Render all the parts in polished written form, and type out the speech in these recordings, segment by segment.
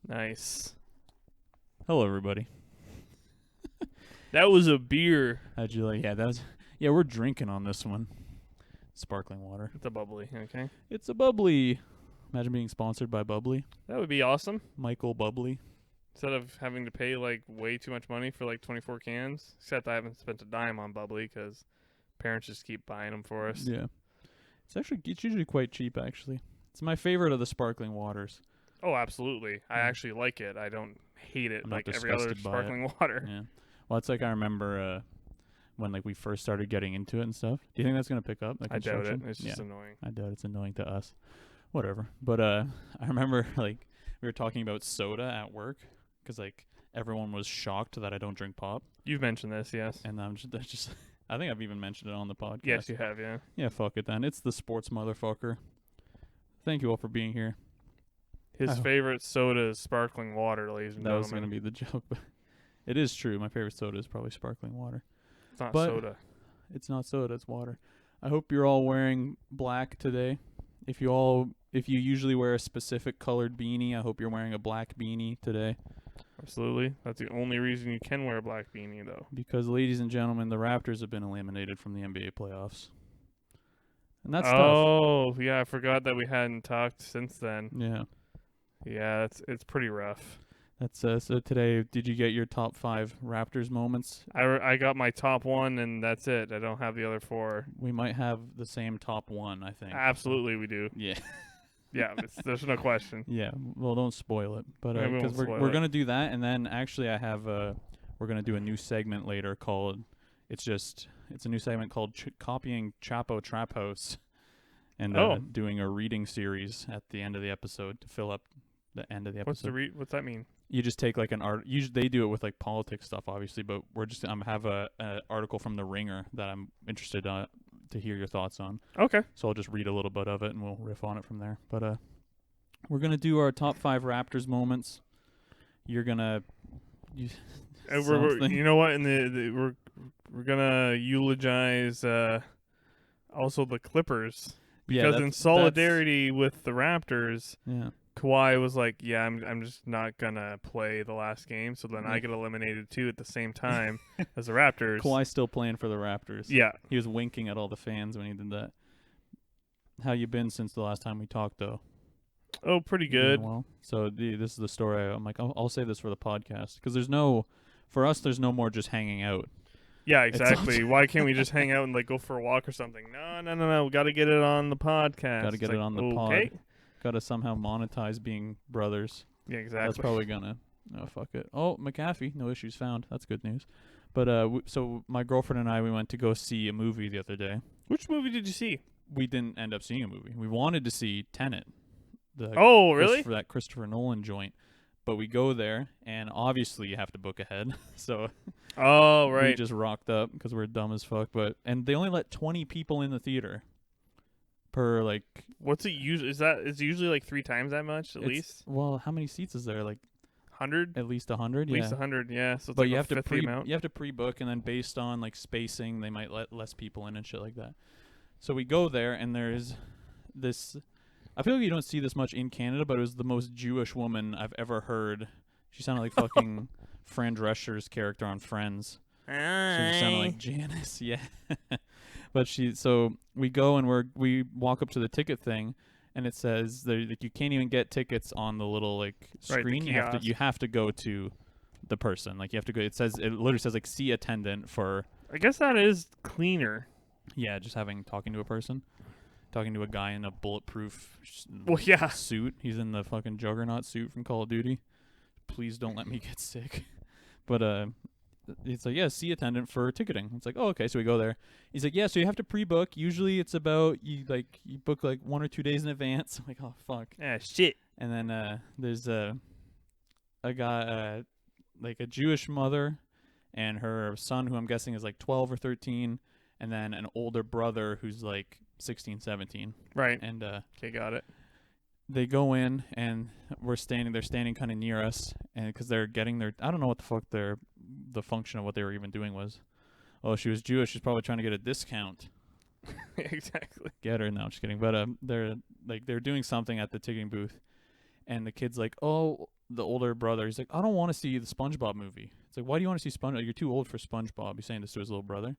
Nice. Hello, everybody. That was a beer. How'd you like? Yeah, that was. Yeah, we're drinking on this one. Sparkling water. It's a bubbly, okay? It's a bubbly. Imagine being sponsored by Bubbly. That would be awesome. Michael Bubbly. Instead of having to pay like way too much money for like 24 cans. Except I haven't spent a dime on bubbly because parents just keep buying them for us. Yeah. It's usually quite cheap, actually. It's my favorite of the sparkling waters. Oh, absolutely. I Mm. actually like it. I don't hate it I'm not like every other disgusted by it. sparkling water. Yeah. Well, it's like I remember when like we first started getting into it and stuff. Do you think that's gonna pick up? Like I doubt it. construction? It's just annoying. I doubt it's annoying to us. Whatever. But I remember like we were talking about soda at work because like everyone was shocked that I don't drink pop, You've mentioned this, yes. and that's just I think I've even mentioned it on the podcast. Yes, you have, yeah. Yeah, fuck it then. It's the sports motherfucker. Thank you all for being here. His Oh. favorite soda is sparkling water, ladies and That was gentlemen. gonna be the joke, but it is true. My favorite soda is probably sparkling water. It's not but- soda. It's not soda, it's water. I hope you're all wearing black today. If you usually wear a specific colored beanie, I hope you're wearing a black beanie today. Absolutely. That's the only reason you can wear a black beanie, though. Because, ladies and gentlemen, the Raptors have been eliminated from the NBA playoffs. And that's tough. Oh, yeah, I forgot that we hadn't talked since then. Yeah. Yeah, it's pretty rough. That's so today, did you get your top 5 Raptors moments? I got my top one, and that's it. I don't have the other 4. We might have the same top 1, I think. Absolutely, we do. Yeah. Yeah, there's no question. Yeah. Well, don't spoil it. But Yeah, we won't because spoil we're it. going to do that, and then actually I have we're going to do a new segment later called it's a new segment called Copying Chapo Trap House, and doing a reading series at the end of the episode to fill up the end of the episode. What's that mean? You just take like an art. Usually they do it with like politics stuff, obviously, but I'm have a article from the Ringer that I'm interested to hear your thoughts on. Okay. So I'll just read a little bit of it and we'll riff on it from there. But we're gonna do our top 5 Raptors moments. You're gonna. You know what? We're gonna eulogize also the Clippers because in solidarity with the Raptors, Yeah. Kawhi was like, "Yeah, I'm just not gonna play the last game." So then I Yeah. get eliminated too at the same time as the Raptors. Kawhi's still playing for the Raptors. Yeah. He was winking at all the fans when he did that. How you been since the last time we talked, though? Oh, pretty You doing good. well. So this is the story. I'm like, I'll save this for the podcast because there's no more just hanging out. Yeah, It's exactly. Why can't we just hang out and like go for a walk or something? No. We got to get it on the podcast. Got to get It's it on the okay. pod. Got to somehow monetize being brothers. Yeah, exactly. That's probably gonna. Oh fuck it. Oh, McAfee, no issues found. That's good news. But so my girlfriend and I, we went to go see a movie the other day. Which movie did you see? We didn't end up seeing a movie. We wanted to see Tenet. Oh, really? For that Christopher Nolan joint. But we go there, and obviously you have to book ahead. So Oh, we right. just rocked up because we're dumb as fuck. And they only let 20 people in the theater per like. What's it usually? Is it usually like 3 times that much at least? Well, how many seats is there? Like 100? at least 100. At least Yeah. 100, yeah. So it's But like you a have to fifth the amount. you have to pre-book, and then based on like spacing, they might let less people in and shit like that. So we go there, and there's this. I feel like you don't see this much in Canada, but it was the most Jewish woman I've ever heard. She sounded like fucking Fran Drescher's character on Friends. She sounded like Janice, yeah. But so we go and we walk up to the ticket thing, and it says like you can't even get tickets on the little like Right, the screen. kiosk. You have to go to the person. Like you have to go. It literally says like see attendant for. I guess that is cleaner. Yeah, just talking to a person. Talking to a guy in a bulletproof Well, yeah. suit. He's in the fucking Juggernaut suit from Call of Duty. Please don't let me get sick. But it's like, yeah, see attendant for ticketing. It's like, oh, okay, so we go there. He's like, yeah, so you have to pre-book. Usually it's about you book like 1 or 2 days in advance. I'm like, oh fuck. Ah, shit. And then there's a guy like a Jewish mother and her son who I'm guessing is like 12 or 13, and then an older brother who's like 16, 17. Right. And Okay, got it. they go in and they're standing kind of near us, and because they're getting I don't know what the fuck the function of what they were even doing was. Oh, she was Jewish. She's probably trying to get a discount. Exactly. Get her? No, I'm just kidding. But they're doing something at the ticketing booth, and the kid's like, oh, the older brother, he's like, I don't want to see the SpongeBob movie. It's like, why do you want to see SpongeBob? You're too old for SpongeBob. He's saying this to his little brother.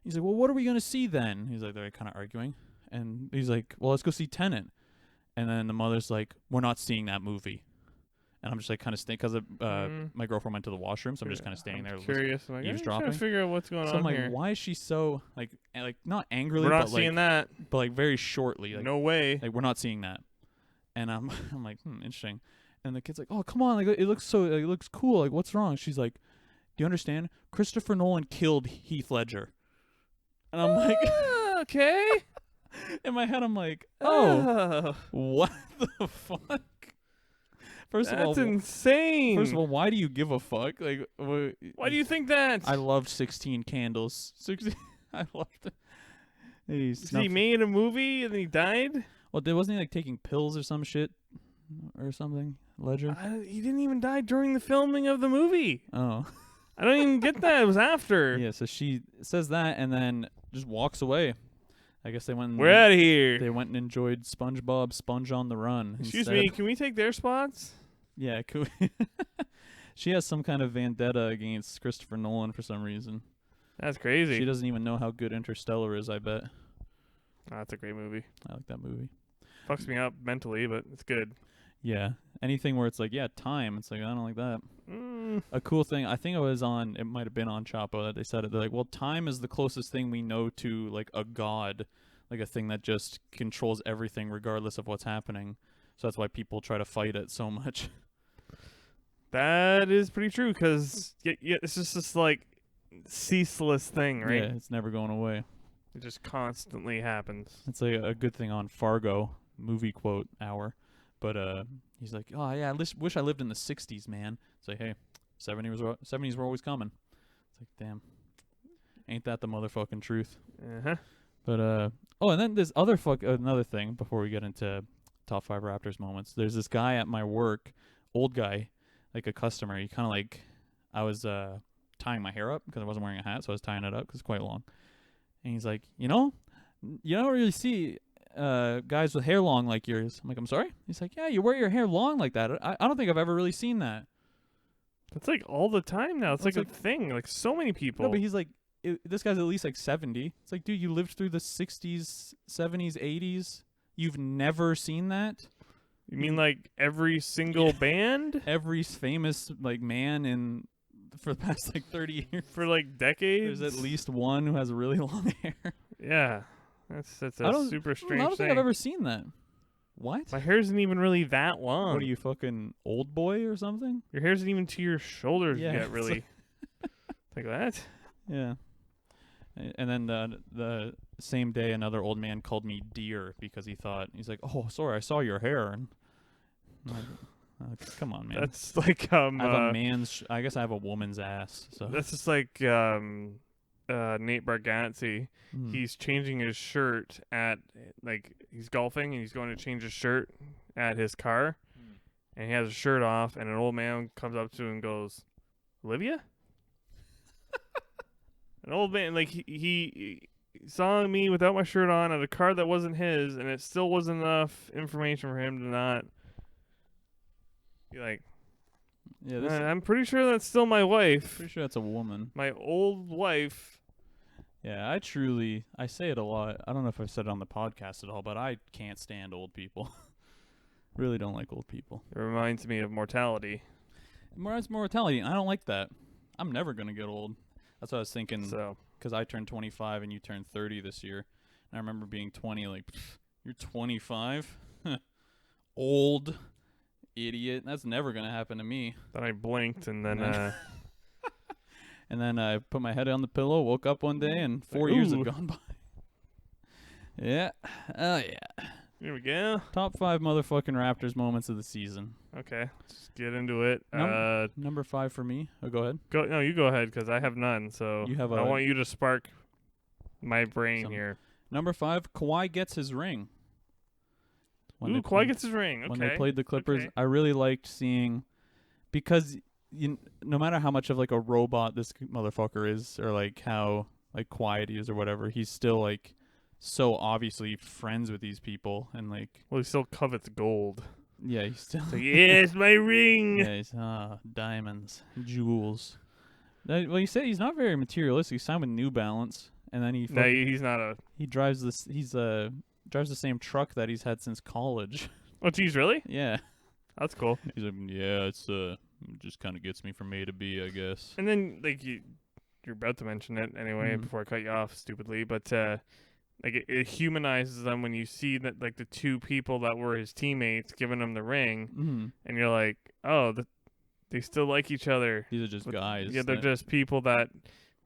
He's like, well, what are we gonna see then? He's like, they're kind of arguing, and he's like, well, let's go see Tenet. And then the mother's like, we're not seeing that movie. And I'm just like kind of staying because my girlfriend went to the washroom, so I'm just kind of standing there. Curious, I'm like, I'm trying to eavesdropping. figure out what's going So on I'm like, here. why is she so like not angrily, We're not but seeing like, that. but like very shortly, like, No way. like we're not seeing that. And I'm I'm like, interesting. And the kid's like, oh come on, like it looks so, it looks cool. Like what's wrong? She's like, do you understand? Christopher Nolan killed Heath Ledger. And I'm like, Okay. in my head, I'm like, oh, what the fuck? First That's of all, insane. first of all, why do you give a fuck? Like, Why do you think that? I loved 16 Candles. 16. I loved it. He made a movie and he died? Well, wasn't he like taking pills or some shit or something? Ledger. He didn't even die during the filming of the movie. Oh. I don't even get that. It was after. Yeah. So she says that and then just walks away. I guess they went. And, We're out of here. They went and enjoyed SpongeBob Sponge on the Run. Excuse instead. me, can we take their spots? Yeah. Cool. She has some kind of vendetta against Christopher Nolan for some reason. That's crazy. She doesn't even know how good Interstellar is, I bet. Oh, that's a great movie. I like that movie. Fucks me up mentally, but it's good. Yeah. Anything where it's like, yeah, time. It's like, I don't like that. Mm. A cool thing, I think it might have been on Chapo that they said it. They're like, well, time is the closest thing we know to like a god, like a thing that just controls everything regardless of what's happening. So that's why people try to fight it so much. That is pretty true because it's just this like ceaseless thing, right? Yeah, it's never going away. It just constantly happens. It's like a good thing on Fargo, movie quote hour. But he's like, oh yeah, I wish I lived in the 60s, man. It's like, hey, 70s were always coming. It's like, damn, ain't that the motherfucking truth? Uh-huh. But oh, and then there's another thing before we get into top 5 Raptors moments. There's this guy at my work, old guy, like a customer. He kind of like, I was tying my hair up because I wasn't wearing a hat, so I was tying it up because it's quite long. And he's like, you don't really see guys with hair long like yours. I'm like, I'm sorry? He's like, yeah, you wear your hair long like that. I don't think I've ever really seen that. That's like all the time now. It's Well, like it's a thing. Like so many people. No, but he's like, this guy's at least like 70. It's like, dude, you lived through the 60s, 70s, 80s. You've never seen that? You mean like every single band Every famous like man for the past like 30 years. for like decades? There's at least one who has really long hair. Yeah. That's I a don't- super I strange don't think thing. I've ever seen that. What? My hair isn't even really that long. What are you, fucking old boy or something? Your hair isn't even to your shoulders Yeah, yet, it's really. Like that? Yeah. And then the same day, another old man called me dear because he's like, oh, sorry, I saw your hair. And I'm like, come on, man. That's like I have I guess I have a woman's ass. So that's just like Nate Bargatze. Hmm. He's changing his shirt at like he's golfing and he's going to change his shirt at his car, and he has his shirt off, and an old man comes up to him and goes, "Olivia." An old man, like he saw me without my shirt on at a car that wasn't his, and it still wasn't enough information for him to not be like, Yeah, this I'm pretty sure that's still my wife. pretty sure that's a woman. My old wife. Yeah, I say it a lot. I don't know if I've said it on the podcast at all, but I can't stand old people. Really don't like old people. It reminds me of mortality. It's mortality, and I don't like that. I'm never gonna get old. That's what I was thinking. So Because I turned 25 and you turned 30 this year. And I remember being 20, like, you're 25? Old idiot. That's never going to happen to me. then I blinked, and then And then I put my head on the pillow, woke up one day, and 4 years Ooh. have gone by. Yeah. Oh, yeah. here we go. Top 5 motherfucking Raptors moments of the season. Okay, let's get into it. Number 5 for me. Oh, go ahead. You go ahead because I have none. So You have I a- want you to spark my brain Some- here. Number 5, Kawhi gets his ring. When Ooh, they Kawhi played- gets his ring. Okay. When they played the Clippers, Okay. I really liked seeing, because no matter how much of like a robot this motherfucker is, or like how like quiet he is or whatever, he's still like so obviously friends with these people, and like Well, he still covets gold. Yeah, he's still. So yes, my ring. Yeah, he's diamonds, jewels. Well, you said he's not very materialistic. He signed with New Balance, and then No, he's not a. he drives this. Drives the same truck that he's had since college. Oh, geez, really? Yeah, That's cool. he's like, yeah, it's just kind of gets me from A to B, I guess. And then like you're about to mention it anyway Mhm. before I cut you off stupidly, but like it humanizes them when you see that like the two people that were his teammates giving him the ring, Mm-hmm. and you're like, oh, they still like each other. These are just But, guys. Yeah, they're that- just people that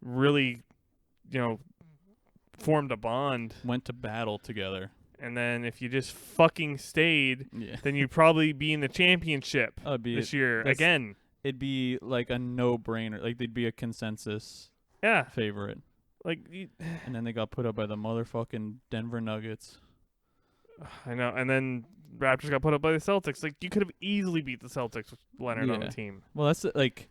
really, formed a bond. went to battle together. And then if you just fucking stayed, Yeah, then you'd probably be in the championship that'd be this year that's- again. it'd be like a no-brainer. Like they'd be a consensus Yeah, favorite, like and then they got put up by the motherfucking Denver Nuggets. I know. And then Raptors got put up by the Celtics. Like you could have easily beat the Celtics with Leonard on the Yeah. team. Well, that's like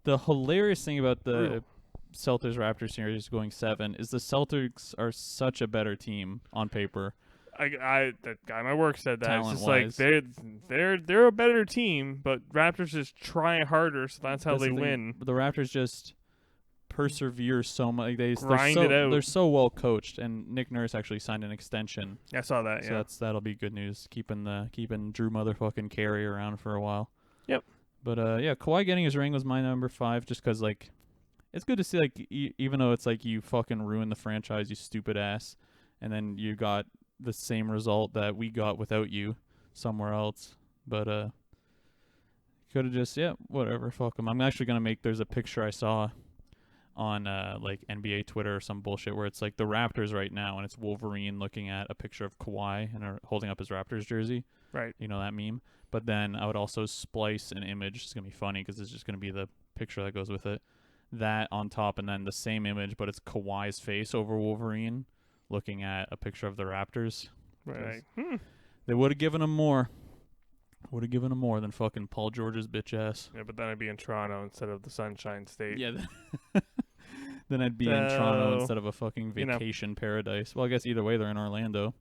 the hilarious thing about the Brutal. Celtics Raptors series going 7 is the Celtics are such a better team on paper. That guy at my work said that. It's just like Talent-wise. they're a better team, but Raptors just try harder, so that's how That's they the thing. win. The Raptors just persevere so much. Grind it out. They're so well coached, and Nick Nurse actually signed an extension. I saw that. So Yeah. that'll be good news. Keeping Drew motherfucking Carey around for a while. Yep. But yeah, Kawhi getting his ring was my number 5, just 'cause like it's good to see like even though it's like you fucking ruined the franchise, you stupid ass, and then you got the same result that we got without you somewhere else. But could have just whatever, fuck him. I'm actually gonna make. There's a picture I saw on like NBA Twitter or some bullshit where it's like the Raptors right now, and it's Wolverine looking at a picture of Kawhi and holding up his Raptors jersey. Right. You know that meme? But then I would also splice an image. It's going to be funny because it's just going to be the picture that goes with it. That on top, and then the same image, but it's Kawhi's face over Wolverine looking at a picture of the Raptors. Right. They would have given him more. Would have given him more than fucking Paul George's bitch ass. Yeah, but then I'd be in Toronto instead of the Sunshine State. Yeah. Then I'd be in Toronto So, instead of a fucking you know. vacation paradise. Well, I guess either way they're in Orlando.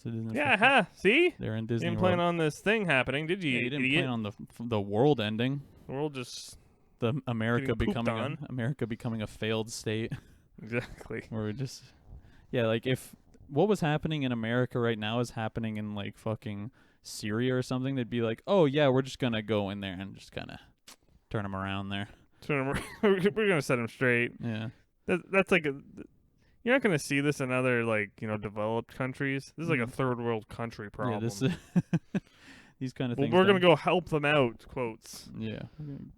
So it isn't Yeah, fucking- huh? See? They're in You Disney didn't plan World. on this thing happening, did you? Yeah, you didn't idiot? plan on the world ending. The world just The America Getting pooped becoming a failed state exactly. where we just like if what was happening in America right now is happening in like fucking Syria or something, they'd be like, oh yeah, we're just gonna go in there and just kind of turn them around there. We're gonna set him straight. Yeah. That's like you're not gonna see this in other developed countries. This is like a third world country problem. Yeah, this is these kind of Well, things. we're gonna go help them out. Quotes. Yeah,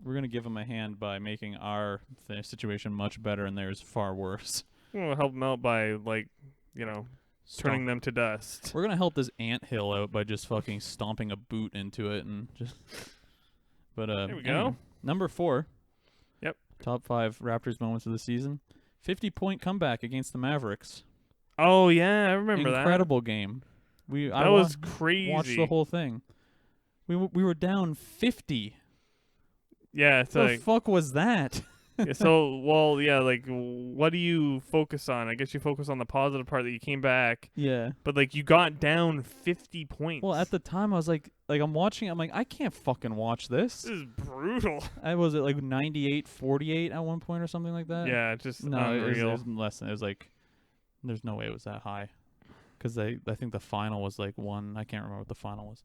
we're gonna give them a hand by making our situation much better and theirs far worse. We're gonna help them out by turning them to dust. We're gonna help this anthill out by just fucking stomping a boot into it and just. But There we go. Number 4. Yep. Top 5 Raptors moments of the season. 50-point comeback against the Mavericks. Oh yeah, I remember Incredible game. that. I That was crazy. watched the whole thing. We were down 50. Yeah, it's The like fuck was that? yeah, like what do you focus on? I guess you focus on the positive part that you came back, Yeah. but like you got down 50 points. Well, at the time I was like I'm watching. I'm like, I can't fucking watch this. this is brutal. I was at like 98-48 at one point or something like that. Yeah, just No, it unreal. was less than. It was like, there's no way it was that high, because I think the final was like 1. I can't remember what the final was,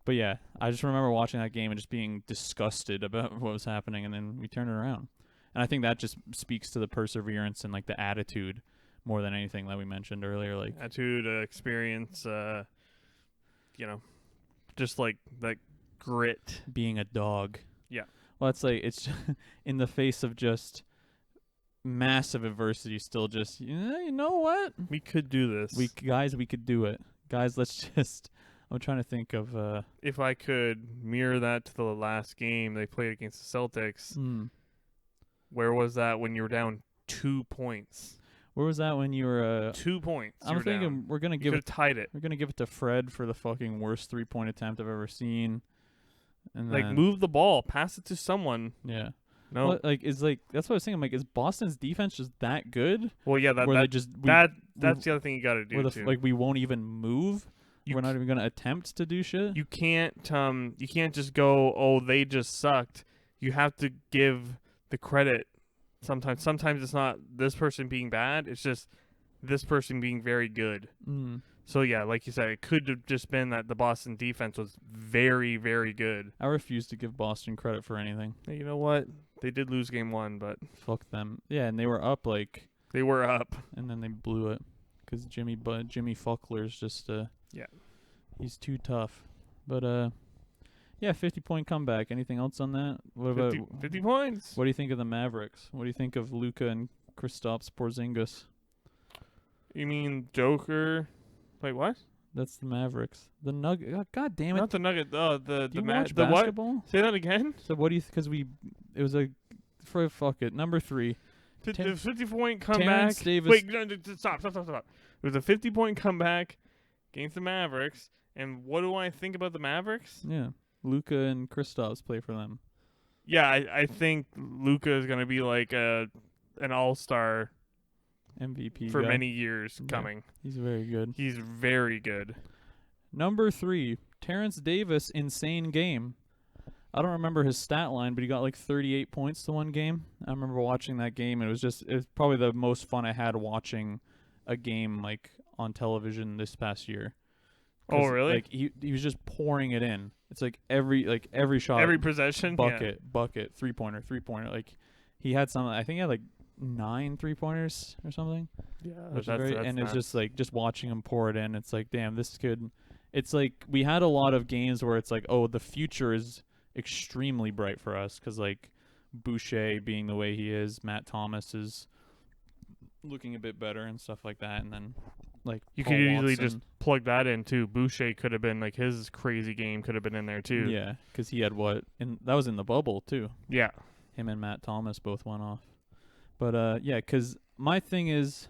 but yeah, I just remember watching that game and just being disgusted about what was happening, and then we turned it around, and I think that just speaks to the perseverance and like the attitude more than anything that we mentioned earlier. Like Attitude, experience, just like that grit. being a dog. Yeah. Well, it's like it's in the face of just massive adversity, still just you know what? We could do this. We could do it. Guys, let's just. I'm trying to think of. If I could mirror that to the last game they played against the Celtics, where was that when you were down 2 points? Where was that when you were? 2 points. I'm thinking we're gonna you give could it. have tied it. We're gonna give it to Fred for the fucking worst 3-point attempt I've ever seen. And Like then, move the ball, pass it to someone. Yeah. No. Well, that's what I was thinking. I'm like, is Boston's defense just that good? Well, yeah, Where they just that's the other thing you got to do where too. like we won't even move. We're not even gonna attempt to do shit. You can't just go, oh, they just sucked. You have to give the credit. Sometimes it's not this person being bad. It's just this person being very good. So yeah, like you said, it could have just been that the Boston defense was very, very good. I refuse to give Boston credit for anything. Hey, you know what? They did lose game 1, but Fuck them. Yeah, and they were up they were up. and then they blew it because Jimmy Fuckler's just Yeah. he's too tough. But yeah, 50-point comeback. Anything else on that? What 50 points. What do you think of the Mavericks? What do you think of Luka and Kristaps Porzingis? You mean Joker? Wait, what? That's the Mavericks. The Nugget. God damn it! Not the Nugget. Oh, Do you the watch the what? basketball? Say that again. So what do you? Because it was a fuck it. Number 3. The 50-point comeback. Terrence Davis. Wait, no, stop. It was a 50-point comeback against the Mavericks. And what do I think about the Mavericks? Yeah, Luka and Kristaps play for them. Yeah, I think Luka is gonna be like an all-star MVP for guy. many years Yeah. coming. He's very good. He's very good. Number 3, Terrence Davis, insane game. I don't remember his stat line, but he got like 38 points to one game. I remember watching that game, and it was probably the most fun I had watching a game like on television this past year. Oh, really? Like he was just pouring it in. It's like every shot, Every possession, bucket, 3-pointer. Like he had some. I think he had like 9 3-pointers or something. Yeah, Which that's is very, and it's nuts. just like just watching him pour it in. It's like, damn, this could. It's like we had a lot of games where it's like, oh, the future is extremely bright for us because like Boucher being the way he is, Matt Thomas is looking a bit better and stuff like that, and then like You Paul could easily Watson. just plug that in too. Boucher could have been like his crazy game could have been in there too. Yeah, because he had and that was in the bubble too. Yeah. Him and Matt Thomas both went off. But yeah, because my thing is,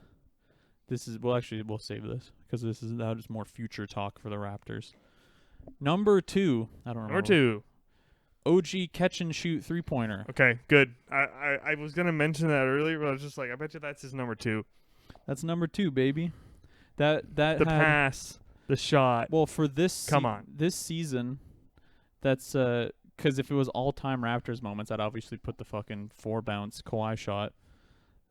we'll save this because this is now just more future talk for the Raptors. Number 2, I don't remember. Number 2. OG catch and shoot 3-pointer. Okay, good. I was gonna mention that earlier, but I was just like, I bet you that's his number 2. That's number 2, baby. That The pass, the shot. Well, for this Come on. this season, that's because if it was all-time Raptors moments, I'd obviously put the fucking 4-bounce Kawhi shot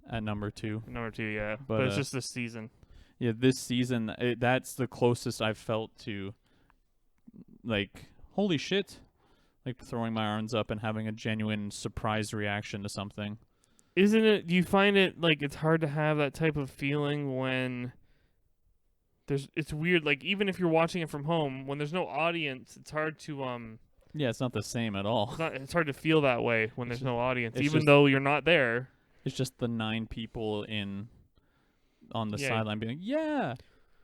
at number 2. Number 2, yeah. But, But it's just this season. Yeah, this season, that's the closest I've felt to, like, holy shit, like throwing my arms up and having a genuine surprise reaction to something. Isn't it? Do you find it like it's hard to have that type of feeling when it's weird. Like even if you're watching it from home, when there's no audience, it's hard to Yeah, it's not the same at all. it's hard to feel that way when It's there's no audience, it's even just- though you're not there. It's just the 9 people on the Yeah. sideline being like, yeah,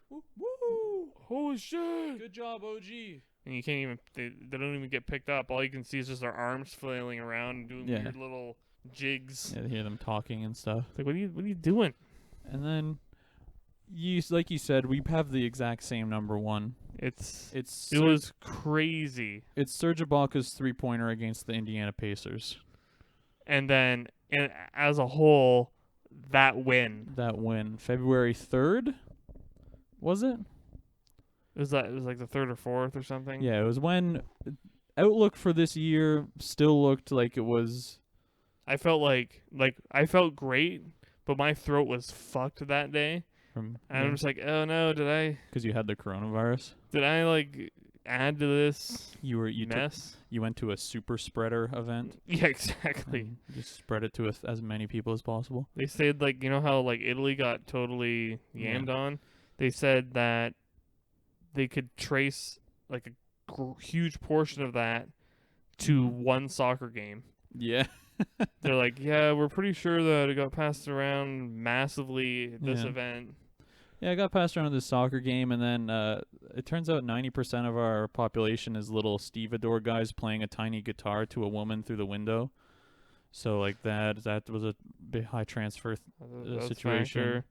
Woo! Holy shit! good job, OG. And you can't even they don't even get picked up. All you can see is just their arms flailing around and doing Yeah. weird little jigs. Yeah, to hear them talking and stuff. It's like what are you doing? And then, like you said, we have the exact same number 1. It It's was crazy. it's Serge Ibaka's 3-pointer against the Indiana Pacers. And then as a whole, that win. That win, February 3rd, was it? It was like the 3rd or 4th or something. Yeah, it was when outlook for this year still looked like it was. I felt like I felt great, but my throat was fucked that day. And I'm just like, oh no, because you had the coronavirus. did I like add to this You mess? you went to a super spreader event. Yeah, exactly. and just spread it to as many people as possible. They said like, you know how like Italy got totally yammed on? They said that they could trace like a huge portion of that to one soccer game. Yeah. They're like, yeah, we're pretty sure that it got passed around massively at this Yeah. event. Yeah, I got passed around this soccer game, and then it turns out 90% of our population is little stevedore guys playing a tiny guitar to a woman through the window. So like that was a big high transfer That's situation. factor.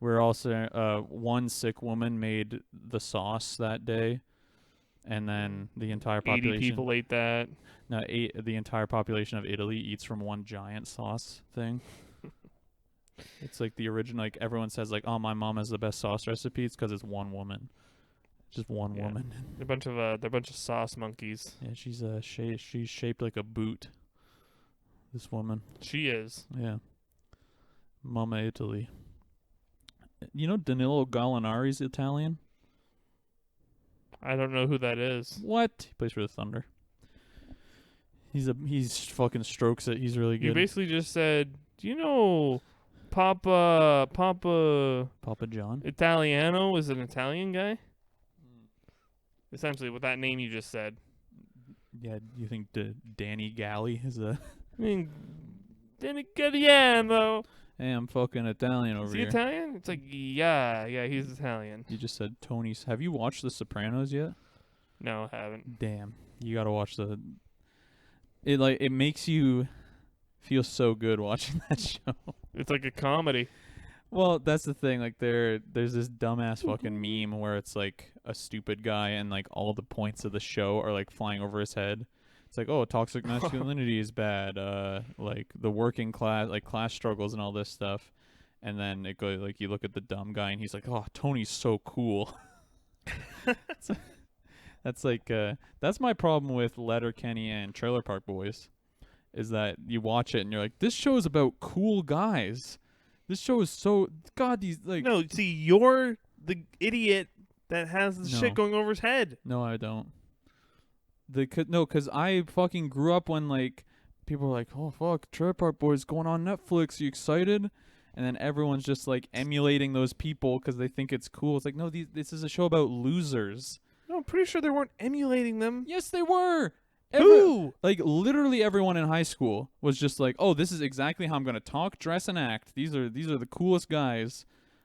We're also one sick woman made the sauce that day, and then the entire 80 population. people ate that. No, the entire population of Italy eats from one giant sauce thing. It's like the original. Like everyone says, like, "Oh, my mom has the best sauce recipe." It's because it's one woman. Just one Yeah. woman. They're a bunch of sauce monkeys. Yeah, she's shaped like a boot. This woman. She is. Yeah. Mama Italy. You know Danilo Gallinari's Italian? I don't know who that is. What? He plays for the Thunder. He's fucking strokes it. He's really You good. basically just said, do you know Papa Papa John. Italiano is an Italian guy? Essentially, with that name you just said. Yeah, you think Danny Galli is a... I mean, Italiano. Hey, I'm fucking Italian over Is he here. Italian? It's like, yeah, he's Italian. You just said Tony's. Have you watched The Sopranos yet? No, I haven't. Damn, you gotta watch the. It makes you feel so good watching that show. It's like a comedy. Well, that's the thing. Like there's this dumbass fucking meme where it's like a stupid guy and like all the points of the show are like flying over his head. It's like, oh, toxic masculinity is bad. Like the working class, like class struggles and all this stuff. And then it goes like you look at the dumb guy and he's like, oh, Tony's so cool. That's like that's my problem with Letterkenny and Trailer Park Boys, is that you watch it and you're like, this show is about cool guys. This show is so these like. No, see, you're the idiot that has the No. shit going over his head. No, I don't. Because I fucking grew up when like people were like, oh fuck, Trailer Park Boys going on Netflix. You excited? And then everyone's just like emulating those people because they think it's cool. It's like, no, this is a show about losers. No, I'm pretty sure they weren't emulating them. Yes, they were. Who? Like literally everyone in high school was just like, "Oh, this is exactly how I'm gonna talk, dress, and act. These are the coolest guys.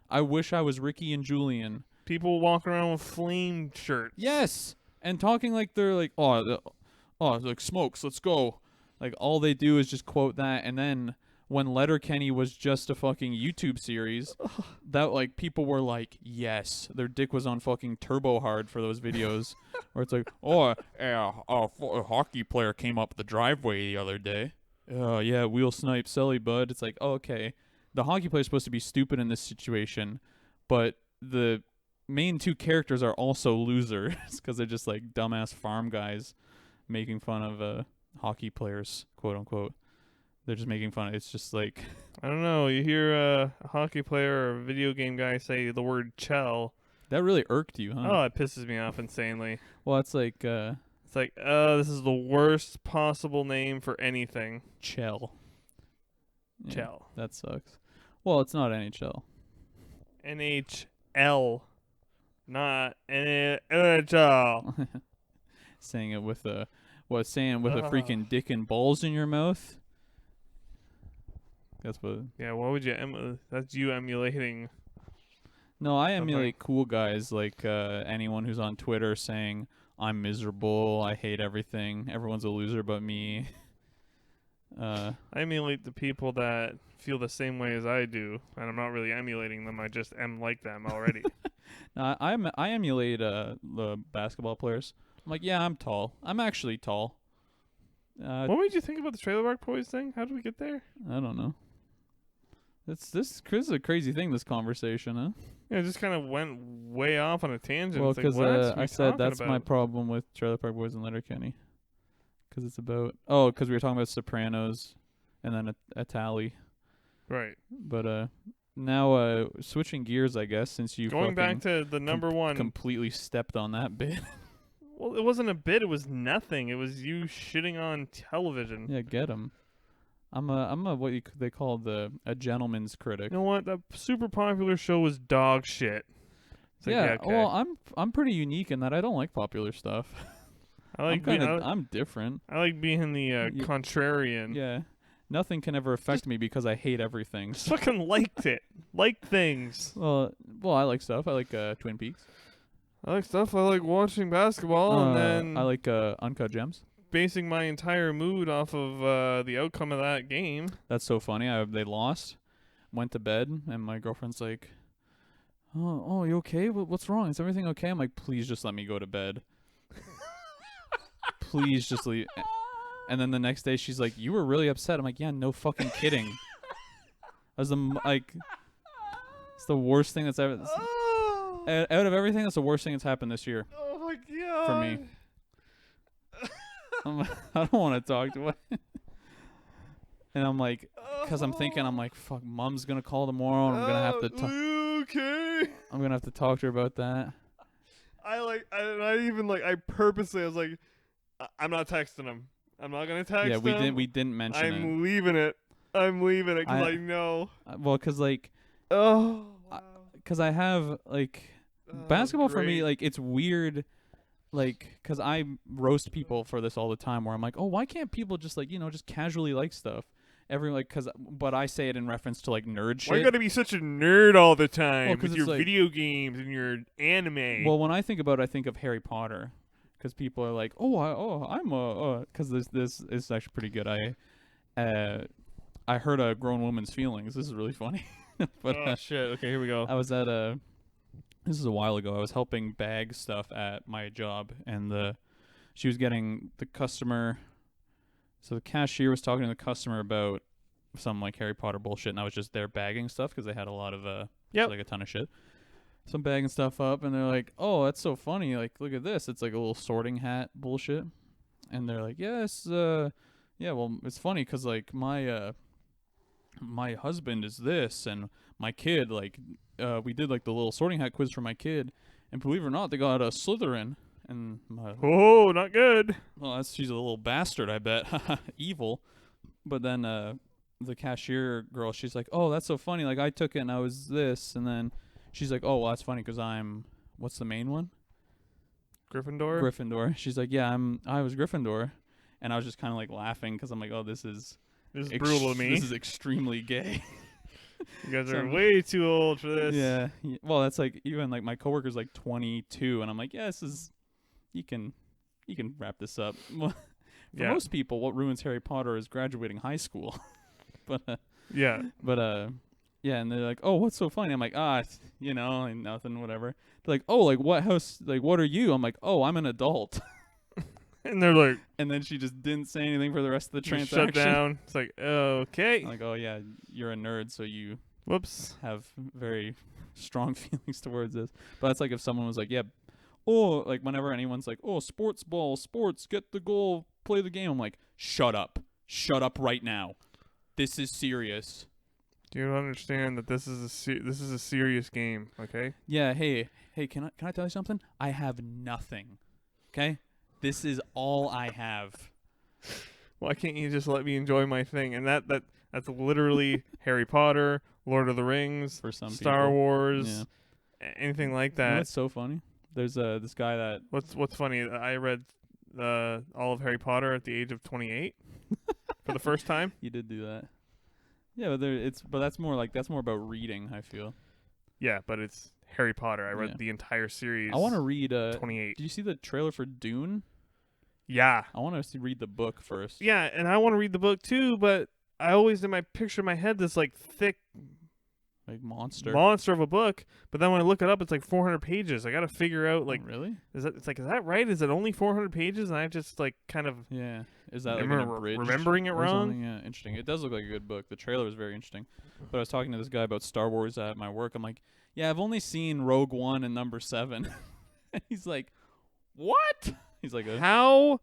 I wish I was Ricky and Julian." People walking around with flame shirts. Yes, and talking like they're like, like smokes. Let's go. Like all they do is just quote that, and then when Letterkenny was just a fucking YouTube series, that like people were like, yes, their dick was on fucking turbo hard for those videos, where it's like, a hockey player came up the driveway the other day. Yeah, wheel snipe, silly bud. It's like, oh, okay, the hockey player's supposed to be stupid in this situation, but the main two characters are also losers because they're just like dumbass farm guys making fun of hockey players, quote unquote. They're just making fun. It's just like, I don't know. You hear a hockey player or a video game guy say the word "chell." that really irked you, huh? Oh, it pisses me off insanely. Well, it's like It's like, this is the worst possible name for anything. Chell. Yeah, Chell. that sucks. Well, it's not NHL. NHL, not NHL. Saying it with a freaking dick and balls in your mouth. That's what. Yeah, what would you? That's you emulating. No, I Something. emulate cool guys like anyone who's on Twitter saying I'm miserable, I hate everything, everyone's a loser but me. I emulate the people that feel the same way as I do, and I'm not really emulating them. I just am like them already. No, I emulate the basketball players. I'm like, yeah, I'm tall. I'm actually tall. What made you think about the Trailer Park Boys thing? How did we get there? I don't know. This is a crazy thing, this conversation, huh? Yeah, it just kind of went way off on a tangent. Well, It's like, because what else are we I said talking that's my about? problem with Trailer Park Boys and Letterkenny. Because it's about... Oh, because we were talking about Sopranos and then a tally. Right. But now switching gears, I guess, since you Going back fucking to the number one. completely stepped on that bit. Well, it wasn't a bit. It was nothing. It was you shitting on television. Yeah, get him. I'm a what they call a gentleman's critic. You know what? That super popular show was dog shit. It's like, yeah, okay. well, I'm pretty unique in that I don't like popular stuff. I like being, I'm different. I like being the You- contrarian. Yeah, nothing can ever affect me because I hate everything. Just fucking liked it. Liked things. Well, I like stuff. I like Twin Peaks. I like stuff. I like watching basketball and then I like Uncut Gems. basing my entire mood off of the outcome of that game. That's so funny. They lost. Went to bed, and my girlfriend's like, "Oh, you okay? What's wrong? Is everything okay?" I'm like, "Please just let me go to bed. Please just leave." And then the next day, she's like, "You were really upset." I'm like, "Yeah, no fucking kidding." That was it's the worst thing that's ever. out of everything, that's the worst thing that's happened this year Oh my god. for me. I don't want to talk to it. And I'm like, because I'm thinking, I'm like, fuck, mom's gonna call tomorrow, and I'm gonna have to talk. Okay. I'm gonna have to talk to her about that. I purposely, I was like, I'm not texting him. I'm not gonna text Yeah, him. we didn't mention it. I'm leaving it because I know. Well, because like, Oh. Wow. because I have like basketball for me, like it's weird. Like, because I roast people for this all the time, where I'm like, oh, why can't people just like, just casually like stuff? But I say it in reference to like nerd shit. Why you gotta be such a nerd all the time 'cause with it's your like- video games and your anime? Well, when I think about it, I think of Harry Potter, because people are like, because this is actually pretty good. I heard a grown woman's feelings. This is really funny. But oh shit! Okay, here we go. I was at this is a while ago. I was helping bag stuff at my job, and she was getting the customer. So the cashier was talking to the customer about some like Harry Potter bullshit, and I was just there bagging stuff because they had a lot of like a ton of shit. So I'm bagging stuff up, and they're like, "Oh, that's so funny! Like, look at this. It's like a little sorting hat bullshit." And they're like, "Yes, yeah. Well, it's funny because like my husband is this, and my kid like." We did like the little sorting hat quiz for my kid, and believe it or not, they got a Slytherin. And Oh, not good. well, she's a little bastard, I bet, evil. But then the cashier girl, she's like, "Oh, that's so funny. Like I took it and I was this," and then she's like, "Oh, well, that's funny because what's the main one? Gryffindor. Gryffindor." She's like, "Yeah, I was Gryffindor," and I was just kind of like laughing because I'm like, "Oh, this is brutal to me. This is extremely gay." You guys are So- way too old for this. Yeah. Well, that's like even like my coworker's like 22, and I'm like, yeah, this is you can wrap this up. For Yeah. most people, what ruins Harry Potter is graduating high school. but Yeah. yeah, and they're like, oh, what's so funny? I'm like, it's, like nothing, whatever. They're like, oh, like what house? Like what are you? I'm like, oh, I'm an adult. And they're like, And then she just didn't say anything for the rest of the just transaction. shut down. It's like, okay. I'm like, oh yeah, you're a nerd, so you Whoops. have very strong feelings towards this. But it's like if someone was like, yeah, oh, like whenever anyone's like, oh, sports ball, sports, get the goal, play the game. I'm like, shut up right now. This is serious. Do you understand that this is a serious game? Okay. Yeah. Hey, can I tell you something? I have nothing. Okay. This is all I have. Why can't you just let me enjoy my thing? And that's literally Harry Potter, Lord of the Rings, For some Star people. Wars, Yeah. anything like You know that. what's so funny? There's this guy that What's funny? I read all of Harry Potter at the age of 28 for the first time. he did do that. Yeah, but that's more about reading, I feel. Yeah, but it's Harry Potter. I read Yeah. the entire series. I want to read 28. Did you see the trailer for Dune? Yeah. I want to read the book first. Yeah, and I want to read the book too, but I always picture in my head this like thick Like monster. monster of a book, but then when I look it up, it's like 400 pages. I got to figure out Oh, like really? is that right? Is it only 400 pages? And I just like kind of Yeah. Is that like an remember abridged remembering it or wrong? something? Yeah, interesting. It does look like a good book. The trailer was very interesting. But I was talking to this guy about Star Wars at my work. I'm like, yeah, I've only seen Rogue One and Number 7. And he's like, what? He's like, How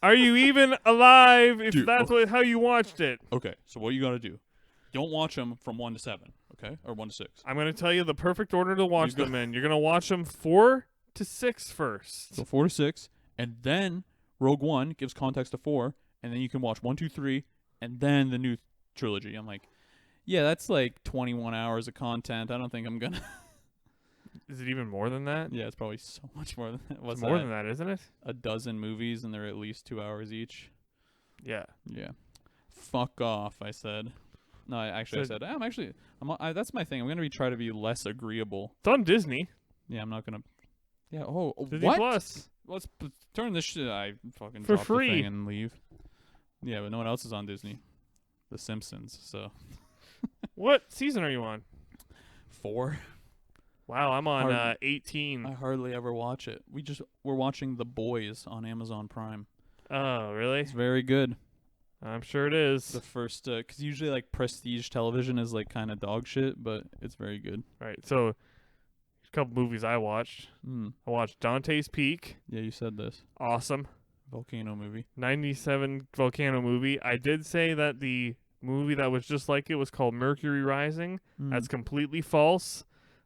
are you even alive if Dude, that's how you watched it? okay, so what you got to do? Don't watch them from 1 to 7, okay? Or 1 to 6. I'm going to tell you the perfect order to watch You go- them in. You're going to watch them 4 to 6 first. So 4 to 6, and then Rogue One gives context to 4, and then you can watch 1, 2, 3, and then the new trilogy. I'm like, yeah, that's like 21 hours of content. I don't think I'm gonna. Is it even more than that? Yeah, it's probably so much more than that. It's What's more that? than that, isn't it? A dozen movies, and they're at least 2 hours each. Yeah. Yeah. Fuck off, I said. No, I said, that's my thing. I'm gonna try to be less agreeable. It's on Disney. Yeah, I'm not gonna. Yeah. Oh, Disney what? Plus. Let's turn this shit. I fucking For drop free. the thing and leave. Yeah, but no one else is on Disney. The Simpsons. So What season are you on? 4. Wow, I'm on Hard- 18. I hardly ever watch it. We're watching The Boys on Amazon Prime. Oh, really? It's very good. I'm sure it is. The first, because usually like prestige television is like kind of dog shit, but it's very good. Right. So A couple movies I watched. Mm. I watched Dante's Peak. Yeah, you said this Awesome. volcano movie. 97 volcano movie. I did say that the movie that was just like it was called Mercury Rising. Mm. That's completely false.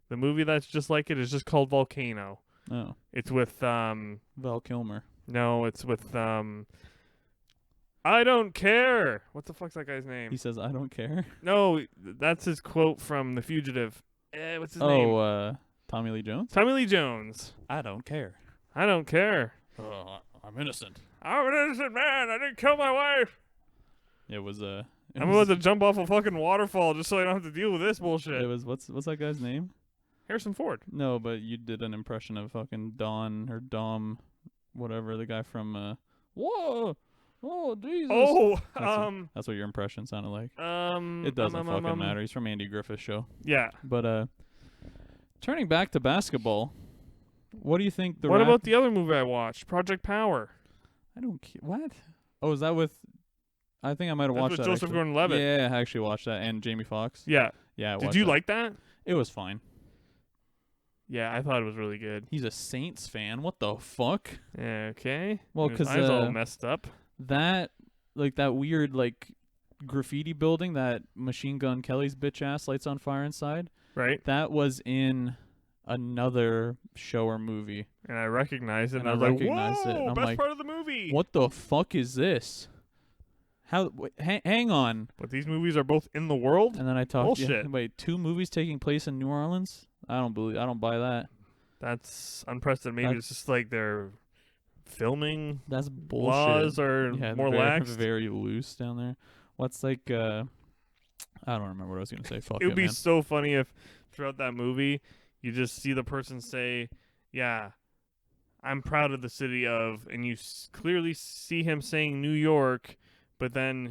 The movie that's just like it is just called Volcano. Oh, It's with Val Kilmer. no, it's with I don't care. What the fuck's that guy's name? He says, "I don't care." No, that's his quote from The Fugitive. What's his name? Oh, Tommy Lee Jones. Tommy Lee Jones. I don't care. I don't care. I'm innocent. I'm an innocent man. I didn't kill my wife. It was I'm about to jump off a fucking waterfall just so I don't have to deal with this bullshit. It was what's that guy's name? Harrison Ford. No, but you did an impression of fucking Don or Dom, whatever, the guy from Whoa, oh Jesus. Oh, That's what your impression sounded like. It doesn't fucking matter. He's from Andy Griffith's show. Yeah. But turning back to basketball, what do you think What about the other movie I watched, Project Power? I don't care. What? Oh, is that with? I think I might have That's watched with that. Joseph actually. Gordon-Levitt. Yeah, I actually watched that, and Jamie Foxx. Yeah. Yeah. I Did watched you that. like that? It was fine. Yeah, I thought it was really good. He's a Saints fan. What the fuck? Yeah, okay. Well, His 'cause, eyes all messed up. That weird graffiti building that Machine Gun Kelly's bitch ass lights on fire inside. Right. That was in another show or movie. And I recognized it, and I was recognized like, it, "Whoa, and I'm best like, part of the movie." What the fuck is this? How? Hang on. But these movies are both in the world. And then I talked. Bullshit. Wait, 2 movies taking place in New Orleans? I don't buy that. That's unprecedented. Maybe it's just like they're filming That's bullshit. laws are Yeah, more very, lax. very loose down there. What's I don't remember what I was gonna say. Fuck It would be man. so funny if throughout that movie you just see the person say, "Yeah, I'm proud of the city of," and you clearly see him saying New York, but then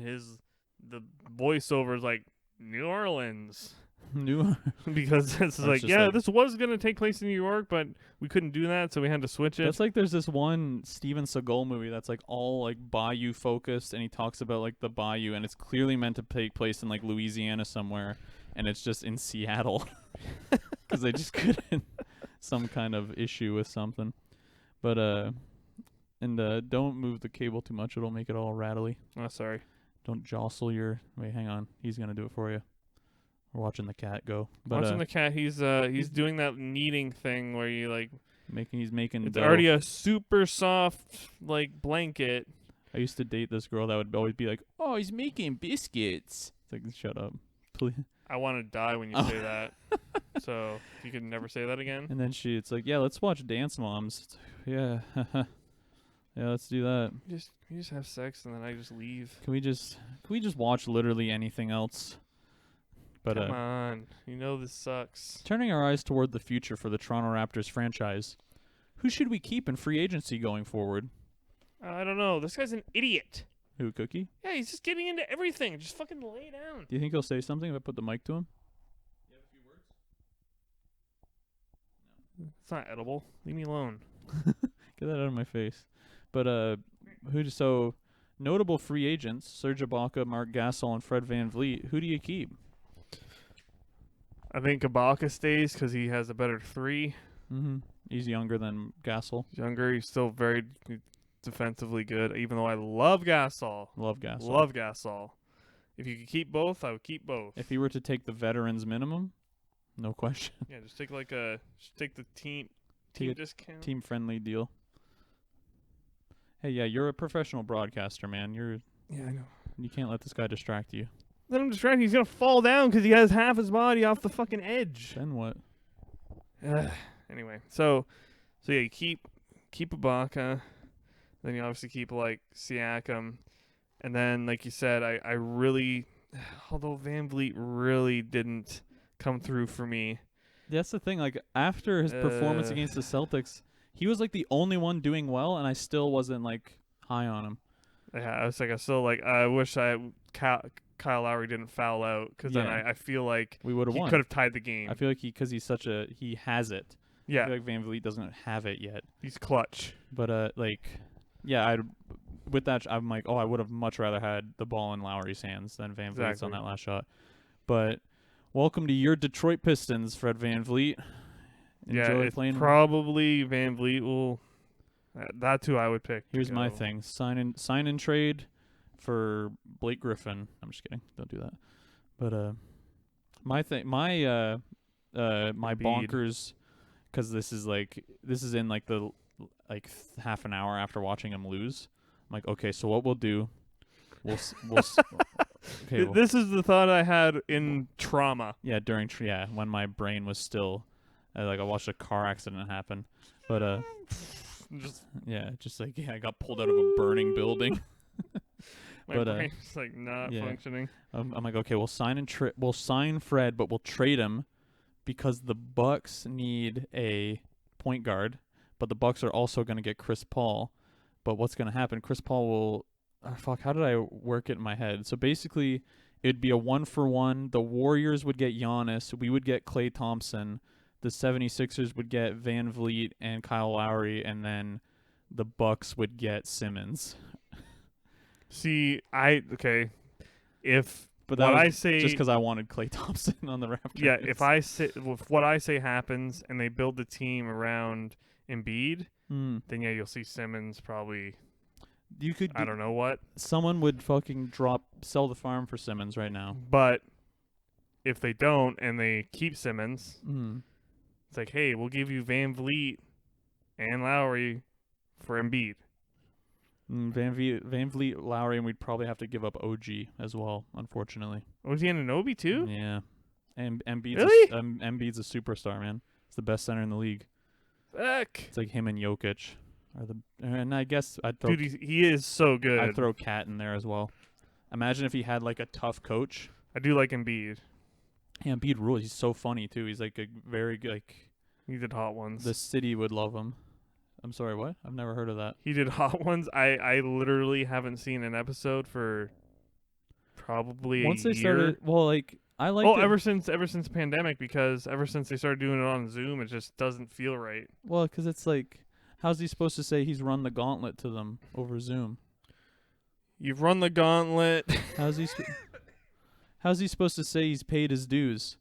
the voiceover is like New Orleans. New. Because it's Or like, it's just yeah, like- this was going to take place in New York, but we couldn't do that, so we had to switch it. That's like there's this one Steven Seagal movie that's like all like bayou focused, and he talks about like the bayou, and it's clearly meant to take place in like Louisiana somewhere, and it's just in Seattle because they just couldn't some kind of issue with something. But don't move the cable too much; it'll make it all rattly. Oh, sorry. Don't jostle your. Wait, hang on. He's gonna do it for you. We're watching the cat go. But Watching the cat, he's doing that kneading thing where you like he's making. it's dough. already a super soft like blanket. I used to date this girl that would always be like, "Oh, he's making biscuits." It's like, shut up, please. I want to die when you Oh. say that. So you can never say that again. And then it's like, "Yeah, let's watch Dance Moms." It's like, yeah, yeah, let's do that. You just have sex and then I just leave. Can we just watch literally anything else? But Come on, you know this sucks. turning our eyes toward the future for the Toronto Raptors franchise, who should we keep in free agency going forward? I don't know. This guy's an idiot. Who, Cookie? Yeah, he's just getting into everything. Just fucking lay down. Do you think he'll say something if I put the mic to him? It's not edible. Leave me alone. Get that out of my face. But so notable free agents: Serge Ibaka, Mark Gasol, and Fred VanVleet. Who do you keep? I think Ibaka stays because he has a better three. Mm-hmm. He's younger than Gasol. Younger, he's still very defensively good. Even though I love Gasol, Love Gasol. love Gasol. If you could keep both, I would keep both. If he were to take the veterans minimum, no question. Yeah, just take the team Take a discount. Team friendly deal. Hey, yeah, you're a professional broadcaster, man. Yeah, I know. You can't let this guy distract you. Let him distract. He's gonna fall down because he has half his body off the fucking edge. Then what? Anyway, so yeah, you keep Ibaka, then you obviously keep like Siakam, and then like you said, I really, although VanVleet really didn't come through for me. That's the thing. Like after his performance against the Celtics, he was like the only one doing well, and I still wasn't like high on him. Yeah, I wish Kyle Lowry didn't foul out because then Yeah. I feel like We would have he won. could have tied the game. I feel like he has it. I Yeah, feel like VanVleet doesn't have it yet. he's clutch. But yeah, with that I'm like, I would have much rather had the ball in Lowry's hands than VanVleet's Exactly. on that last shot. But welcome to your Detroit Pistons, Fred VanVleet. enjoy it's playing. probably Van Vliet will. That's who I would pick. to Here's my go. thing: sign and trade for Blake Griffin. I'm just kidding. Don't do that. But my thing, my Embiid. bonkers, because this is in like the half an hour after watching him lose. I'm like, okay, so what we'll do, okay, This is the thought I had in trauma. yeah, when my brain was still, like I watched a car accident happen, but Just I got pulled out of a burning building. my But, brain's like not yeah. functioning. I'm like, okay, we'll sign Fred, but we'll trade him because the Bucks need a point guard, but the Bucks are also going to get Chris Paul. But what's going to happen? Chris Paul will. How did I work it in my head? So basically, it'd be a 1-for-1. The Warriors would get Giannis. We would get Klay Thompson. The 76ers would get Van Vliet and Kyle Lowry, and then the Bucks would get Simmons. See, if But what that was I say, just because I wanted Klay Thompson on the Raptors. yeah, if what I say happens and they build the team around Embiid, then yeah, you'll see Simmons probably. You could. I don't know what, Someone would fucking sell the farm for Simmons right now. but if they don't and they keep Simmons, Mm. it's like, hey, we'll give you Van Vliet and Lowry for Embiid. Van Vliet, Lowry, and we'd probably have to give up OG as well, unfortunately. Was he Anunoby too? Yeah. And Embiid's Really? Embiid's a superstar, man. He's the best center in the league. Fuck. It's like him and Jokic are and I guess I'd throw Dude, he is so good. I'd throw Cat in there as well. Imagine if he had like a tough coach. I do like Embiid. Yeah, Embiid rules. He's so funny too. He's like a very good, like He did Hot Ones. the city would love him. I'm sorry, what? I've never heard of that. He did Hot Ones. I literally haven't seen an episode for probably Once a they year. started, well, like I like. ever since pandemic, because ever since they started doing it on Zoom, it just doesn't feel right. Well, because it's like, how's he supposed to say he's run the gauntlet to them over Zoom? You've run the gauntlet. How's he? How's he supposed to say he's paid his dues?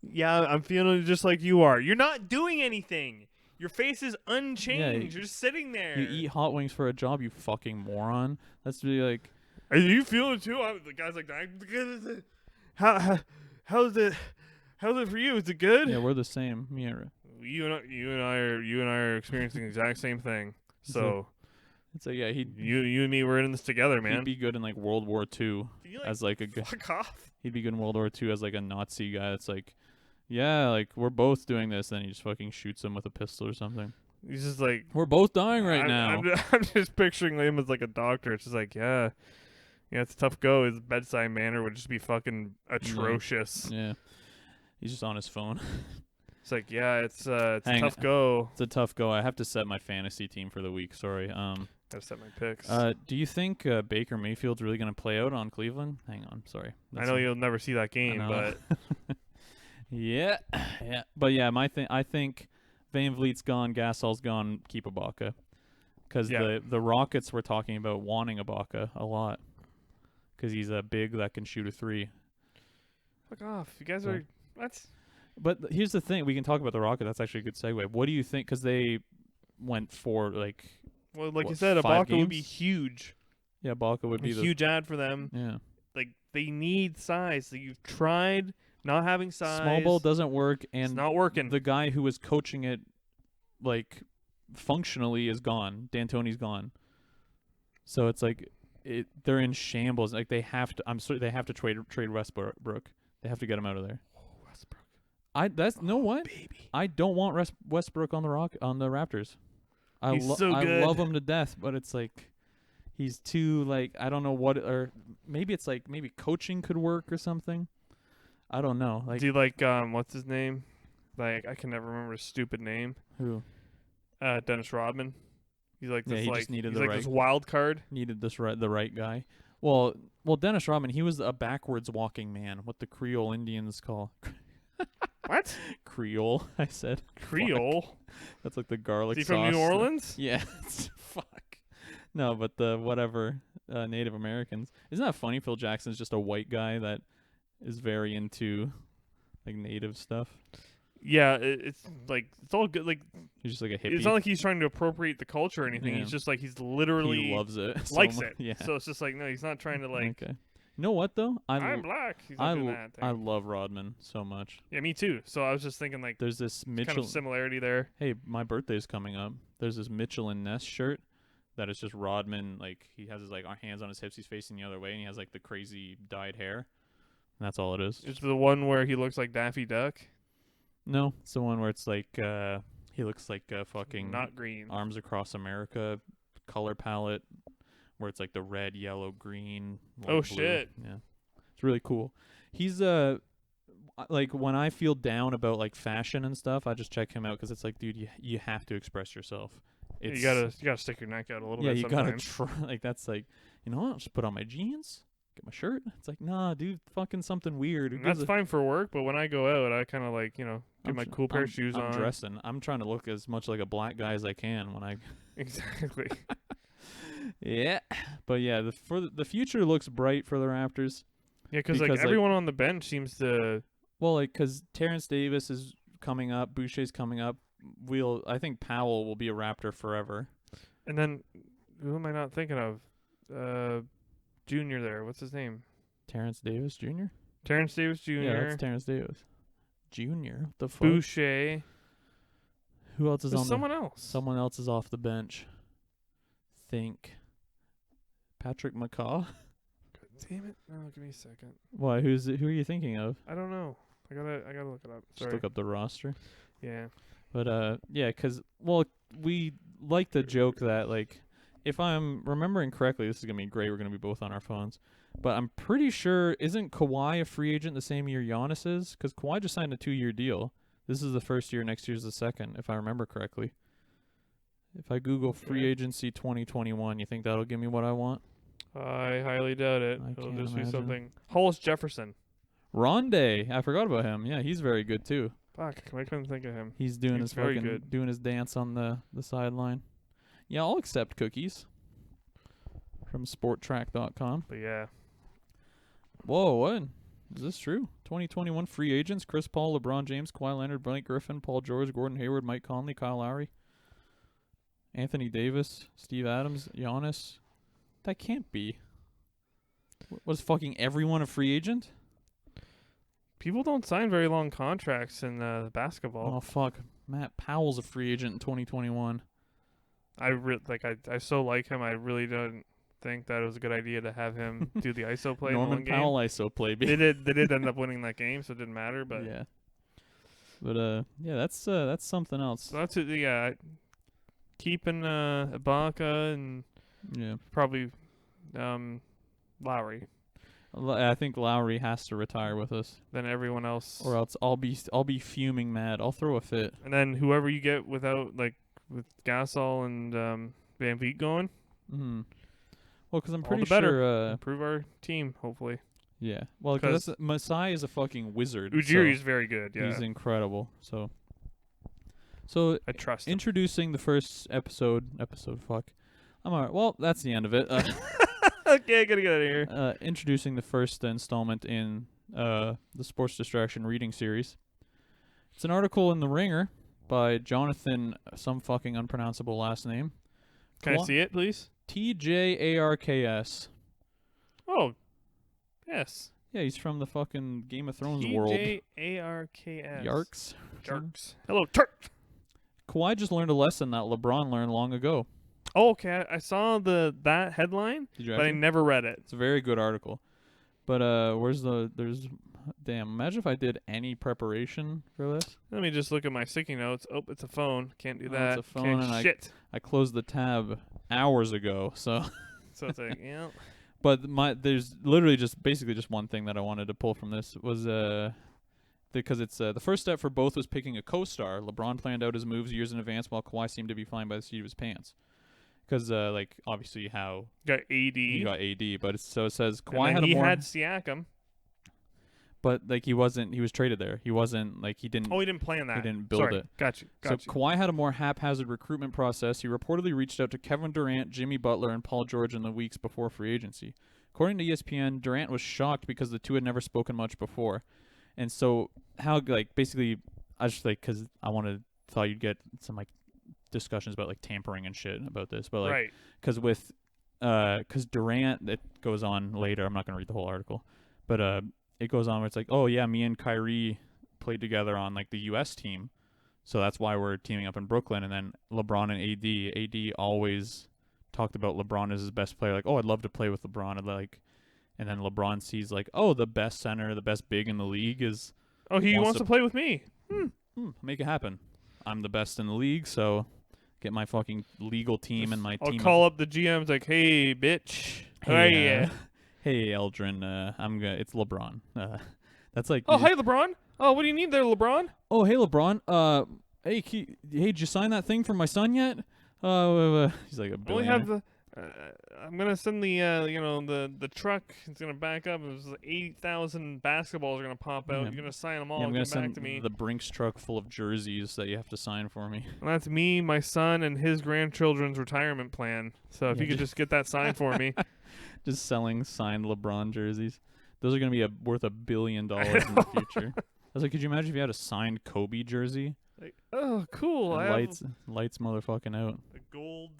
Yeah, I'm feeling just like you are. You're not doing anything. Your face is unchanged. Yeah, You're just sitting there. You eat hot wings for a job, you fucking moron. That's really like, Are you feeling it too? The guy's like, how's it for you? Is it good? yeah, we're the same. Me and You and I are experiencing the exact same thing. So it's like, yeah, you and me were in this together, man. he'd be good in like World War II Can you, as like a fuck off? he'd be good in World War II as like a Nazi guy. That's like, yeah, like we're both doing this. Then he just fucking shoots him with a pistol or something. He's just like, We're both dying right now. I'm just picturing him as like a doctor. It's just like, yeah, it's a tough go. His bedside manner would just be fucking atrocious. Yeah, he's just on his phone. It's like, yeah, it's a Hang tough go. It's a tough go. I have to set my fantasy team for the week. Sorry. Gotta set my picks. Do you think Baker Mayfield's really gonna play out on Cleveland? Hang on, sorry. I know you'll never see that game, know. but yeah, yeah, but yeah, I think Van Vliet's gone, Gasol's gone. Keep Ibaka, because Yeah. the Rockets were talking about wanting Ibaka a lot, because he's a big that can shoot a three. fuck off. You guys So- are what? But here's the thing: we can talk about the Rockets. That's actually a good segue. What do you think? Because they went for like, Well, like you What, said, 5 Ibaka would be games? huge. yeah, Ibaka would A be the huge ad for them. yeah. Like they need size. So you've tried not having size. Small ball doesn't work, It's and not working. the guy who was coaching it, like, functionally is gone. D'Antoni's gone. So it's like, they're in shambles. Like they have to. I'm sorry, they have to trade Westbrook. They have to get him out of there. Westbrook. No what? Baby. I don't want Westbrook on the Raptors. He's so good. I love him to death, but it's like, he's too like, I don't know what, or maybe it's like maybe coaching could work or something. I don't know. Like Do you like what's his name? Like I can never remember his stupid name. who Dennis Rodman. He's like Yeah, this he like just needed he's the like this right- wild card. needed the right guy. Well, Dennis Rodman, he was a backwards walking man, what the Creole Indians call What? Creole. I said Creole? that's like the garlic Is he from sauce. New Orleans? Yeah. Fuck. No, but the whatever Native Americans. Isn't that funny? Phil Jackson's just a white guy that is very into like native stuff. Yeah, it's like it's all good. Like He's just like a hippie. it's not like he's trying to appropriate the culture or anything. Yeah. He's just like he's literally he loves it. so likes mu- it. Yeah. So it's just like no, he's not trying to like okay. You know what though? I'm black. He's not doing that thing. I love Rodman so much. Yeah, me too. So I was just thinking like There's this kind Mitchell. of similarity there. Hey, my birthday's coming up. There's this Mitchell and Ness shirt that is just Rodman. Like he has his like hands on his hips. He's facing the other way, and he has like the crazy dyed hair. And that's all it is. It's the one where he looks like Daffy Duck. No, it's the one where it's like he looks like fucking Not green. Arms Across America color palette, where it's like the red, yellow, green. Oh, blue. shit. Yeah, it's really cool. He's like when I feel down about like fashion and stuff, I just check him out because it's like, dude, you have to express yourself. It's, You gotta stick your neck out a little yeah, bit. you sometimes. gotta try. Like that's like, you know what? I'll just put on my jeans, get my shirt. It's like, nah, dude, fucking something weird. Who And that's gives a- fine for work, but when I go out, I kind of like get I'm my tr- cool pair I'm- of shoes I'm on. dressing. I'm trying to look as much like a black guy as I can when I. Exactly. Yeah, but yeah, the future looks bright for the Raptors. Yeah, because like Because, like- everyone on the bench seems to. Well, like, because Terrence Davis is coming up, Boucher's coming up. I think Powell will be a Raptor forever. And then, who am I not thinking of? Junior there. What's his name? Terrence Davis Jr. Terrence Davis Jr. Yeah, that's Terrence Davis Jr. What the fuck? Boucher. Who else is There's on someone else. Someone else is off the bench. Think. Patrick McCaw. Damn it! No, give me a second. Why? Who are you thinking of? I don't know. I gotta look it up. Just Sorry. look up the roster. Yeah. But yeah, 'cause well, we like to joke that like, if I'm remembering correctly, this is gonna be great. We're gonna be both on our phones, but I'm pretty sure isn't Kawhi a free agent the same year Giannis is? 'Cause Kawhi just signed a 2-year deal. This is the first year. Next year's the second, if I remember correctly. If I Google free Okay. agency 2021, you think that'll give me what I want? I highly doubt it. I It'll can't just be imagine. something. Hollis Jefferson. Rondé, I forgot about him. Yeah, he's very good too. Fuck, I couldn't think of him. He's doing He's his very fucking good. doing his dance on the sideline. Yeah, I'll accept cookies from sporttrack.com. But yeah. Whoa, what? Is this true? 2021 free agents: Chris Paul, LeBron James, Kawhi Leonard, Blake Griffin, Paul George, Gordon Hayward, Mike Conley, Kyle Lowry, Anthony Davis, Steve Adams, Giannis. That can't be. Was fucking everyone a free agent? People don't sign very long contracts in basketball. Oh fuck, Matt Powell's a free agent in 2021. I so like him. I really don't think that it was a good idea to have him do the ISO play in Norman one game. Powell ISO play. They did end up winning that game, so it didn't matter. But yeah. But yeah, that's something else. so that's it. Yeah, keeping Ibaka and Yeah. probably Lowry. I think Lowry has to retire with us, Then everyone else, or else I'll be fuming mad. I'll throw a fit. and then whoever you get without with Gasol and Van Vliet going, Mm. Well, because I'm All pretty the better. sure. improve our team. Hopefully, Yeah. Well, 'Cause- because Masai is a fucking wizard. Ujiri is so very good. Yeah, he's incredible. So I trust him. introducing the first episode. Fuck. I'm alright. Well, that's the end of it. Okay, I gotta get out of here. Introducing the first installment in the Sports Distraction reading series. It's an article in The Ringer by Jonathan, some fucking unpronounceable last name. Can I see it, please? TJARKS. Oh, yes. Yeah, he's from the fucking Game of Thrones world. TJARKS. Yarks. Jarks. Hello, Turk. Kawhi just learned a lesson that LeBron learned long ago. Oh, okay. I saw that headline, Did you but I actually? never read it. It's a very good article. But damn, imagine if I did any preparation for this. Let me just look at my sticky notes. Oh, it's a phone. Can't do Oh, that. it's a phone Can't and shit. I closed the tab hours ago, so So it's like, yeah. but there's literally basically just one thing that I wanted to pull from this was because it's the first step for both was picking a co-star. LeBron planned out his moves years in advance, while Kawhi seemed to be flying by the seat of his pants. Because like obviously how Got AD. he got AD, but it says and Kawhi then had a he more, had Siakam. but like he was traded there. He wasn't like he didn't. Oh, he didn't plan that. He didn't build Sorry. it. Got you. So Got you. Kawhi had a more haphazard recruitment process. He reportedly reached out to Kevin Durant, Jimmy Butler, and Paul George in the weeks before free agency. According to ESPN, Durant was shocked because the two had never spoken much before. And so how like basically I just like because thought you'd get some like discussions about like tampering and shit about this, but like right. because with because Durant, it goes on later. I'm not gonna read the whole article, but it goes on where it's like, oh yeah, me and Kyrie played together on like the U.S. team, so that's why we're teaming up in Brooklyn. And then LeBron and AD always talked about LeBron as his best player. Like, oh, I'd love to play with LeBron. And then LeBron sees like, oh, the best center, the best big in the league is Oh, he wants to play with me. make it happen. I'm the best in the league, so get my fucking legal team and my I'll team. call up the GMs like, hey, bitch. Hey, Hey, hey, Eldrin, it's LeBron. That's like, oh, hey, LeBron. Oh, what do you need there, LeBron? oh, hey, LeBron. Hey, did you sign that thing for my son yet? He's like a I only billionaire. have the. I'm gonna send the the truck. It's gonna back up. There's 8,000 basketballs are gonna pop out. Yeah. You're gonna sign them all. Yeah, I'm and gonna come back send to me. the Brinks truck full of jerseys that you have to sign for me. And that's me, my son, and his grandchildren's retirement plan. So if Yeah, you could just get that signed for me. Just selling signed LeBron jerseys. Those are gonna be worth $1 billion in the future. I was like, could you imagine if you had a signed Kobe jersey? Like, oh, cool. And I have lights motherfucking out. the gold.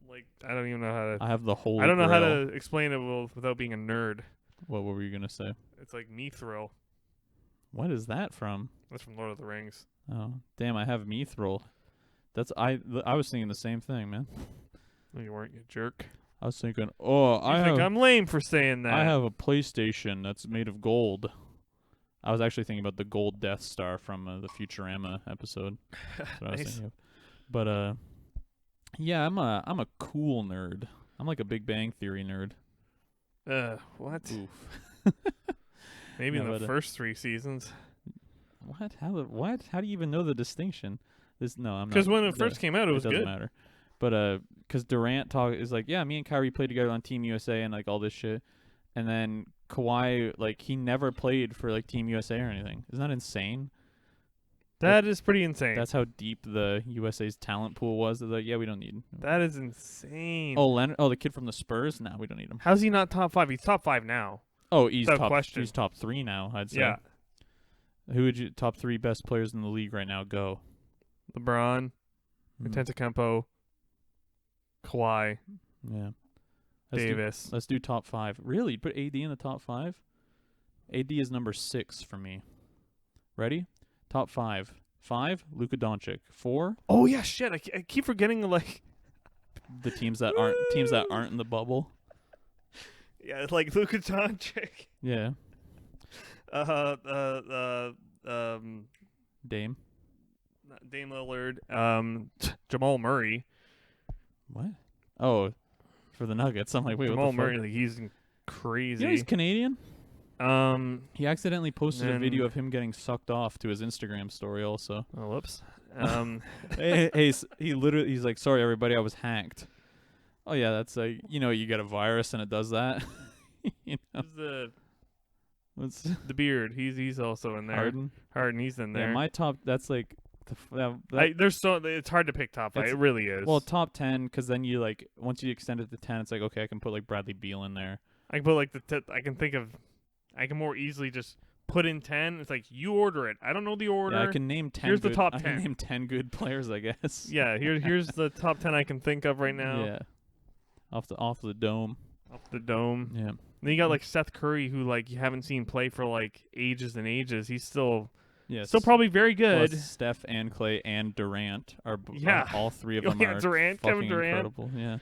Like, I don't even know how to. I have the whole. I don't know how to explain it without being a nerd. What were you gonna say? It's like Mithril. What is that from? That's from Lord of the Rings. Oh, damn! I have Mithril. I was thinking the same thing, man. No, you weren't, you jerk. I was thinking, oh, You think I'm lame for saying that? I have a PlayStation that's made of gold. I was actually thinking about the gold Death Star from the Futurama episode. That's what I was Nice. thinking of. But yeah, I'm a cool nerd. I'm like a Big Bang Theory nerd. What? Oof. Maybe No, in the but, first 3 seasons. What? What? How do you even know the distinction? I'm not. Because when it first came out, it was doesn't good. matter. But because Durant is like, yeah, me and Kyrie played together on Team USA and like all this shit, and then Kawhi, like, he never played for like Team USA or anything. Isn't that insane? That is pretty insane. That's how deep the USA's talent pool was. They're like, yeah, we don't need him. That is insane. Oh, Leonard. Oh, the kid from the Spurs. No, we don't need him. How's he not top 5? He's top 5 now. Oh, he's Without top. question. He's top 3 now. I'd say. Yeah. Who would you top 3 best players in the league right now? Go. LeBron, Mhm. Antetokounmpo, Kawhi, Yeah. Davis. Let's do top 5. Really? Put AD in the top 5? AD is number 6 for me. Ready? Top 5. 5, Luka Doncic. 4, Oh yeah, shit. I keep forgetting like the teams that aren't in the bubble. yeah, it's like Luka Doncic. Yeah. Dame. Dame Lillard, Jamal Murray. What? Oh, for the Nuggets. I'm like, wait, Jamal what the Murray, fuck? like, he's crazy. You know he's Canadian? He accidentally posted a video then- of him getting sucked off to his Instagram story also. Oh, whoops. He's like, sorry everybody, I was hacked. Oh yeah, that's like, you get a virus and it does that. You know, Who's it's the beard. He's also in there. Harden. Harden, he's in there. Yeah, my top. That's like, that, there's it's hard to pick top 5. It's- It really is. well, top 10, because then you like once you extend it to 10, it's like, okay, I can put like Bradley Beal in there. I can put like I can more easily just put in 10. It's like you order it. I don't know the order. Yeah, I can name 10. Here's the top I can 10. name 10 good players, I guess. Yeah, here's the top 10 I can think of right now. Yeah. Off the dome. Off the dome. Yeah. Then you got like Seth Curry, who like you haven't seen play for like ages and ages. He's still Yeah. probably very good. Plus Steph and Clay and Durant are Yeah. all 3 of Oh, them yeah, are Durant, Kevin fucking Durant. incredible. Yeah.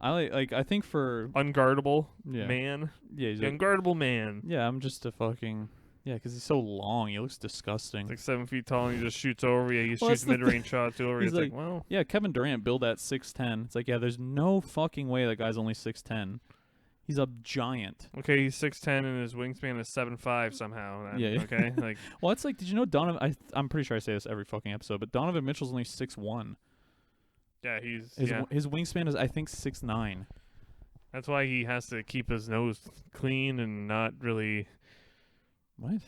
I think for Unguardable yeah. man. Yeah, he's The like, unguardable man. yeah, I'm just a fucking because he's so long. He looks disgusting. He's like 7 feet tall and he just shoots over you. He Well, that's shoots the mid-range shots over you. He's It's like, like- well, Yeah, Kevin Durant billed at 6'10". It's like, yeah, there's no fucking way that guy's only 6'10". He's a giant. okay, he's 6'10" and his wingspan is 7'5" somehow. Then, Yeah. Okay, like Well, it's like, did you know Donovan? I'm pretty sure I say this every fucking episode, but Donovan Mitchell's only 6'1". yeah, he's His wingspan is I think 6'9". That's why he has to keep his nose clean and not really. What?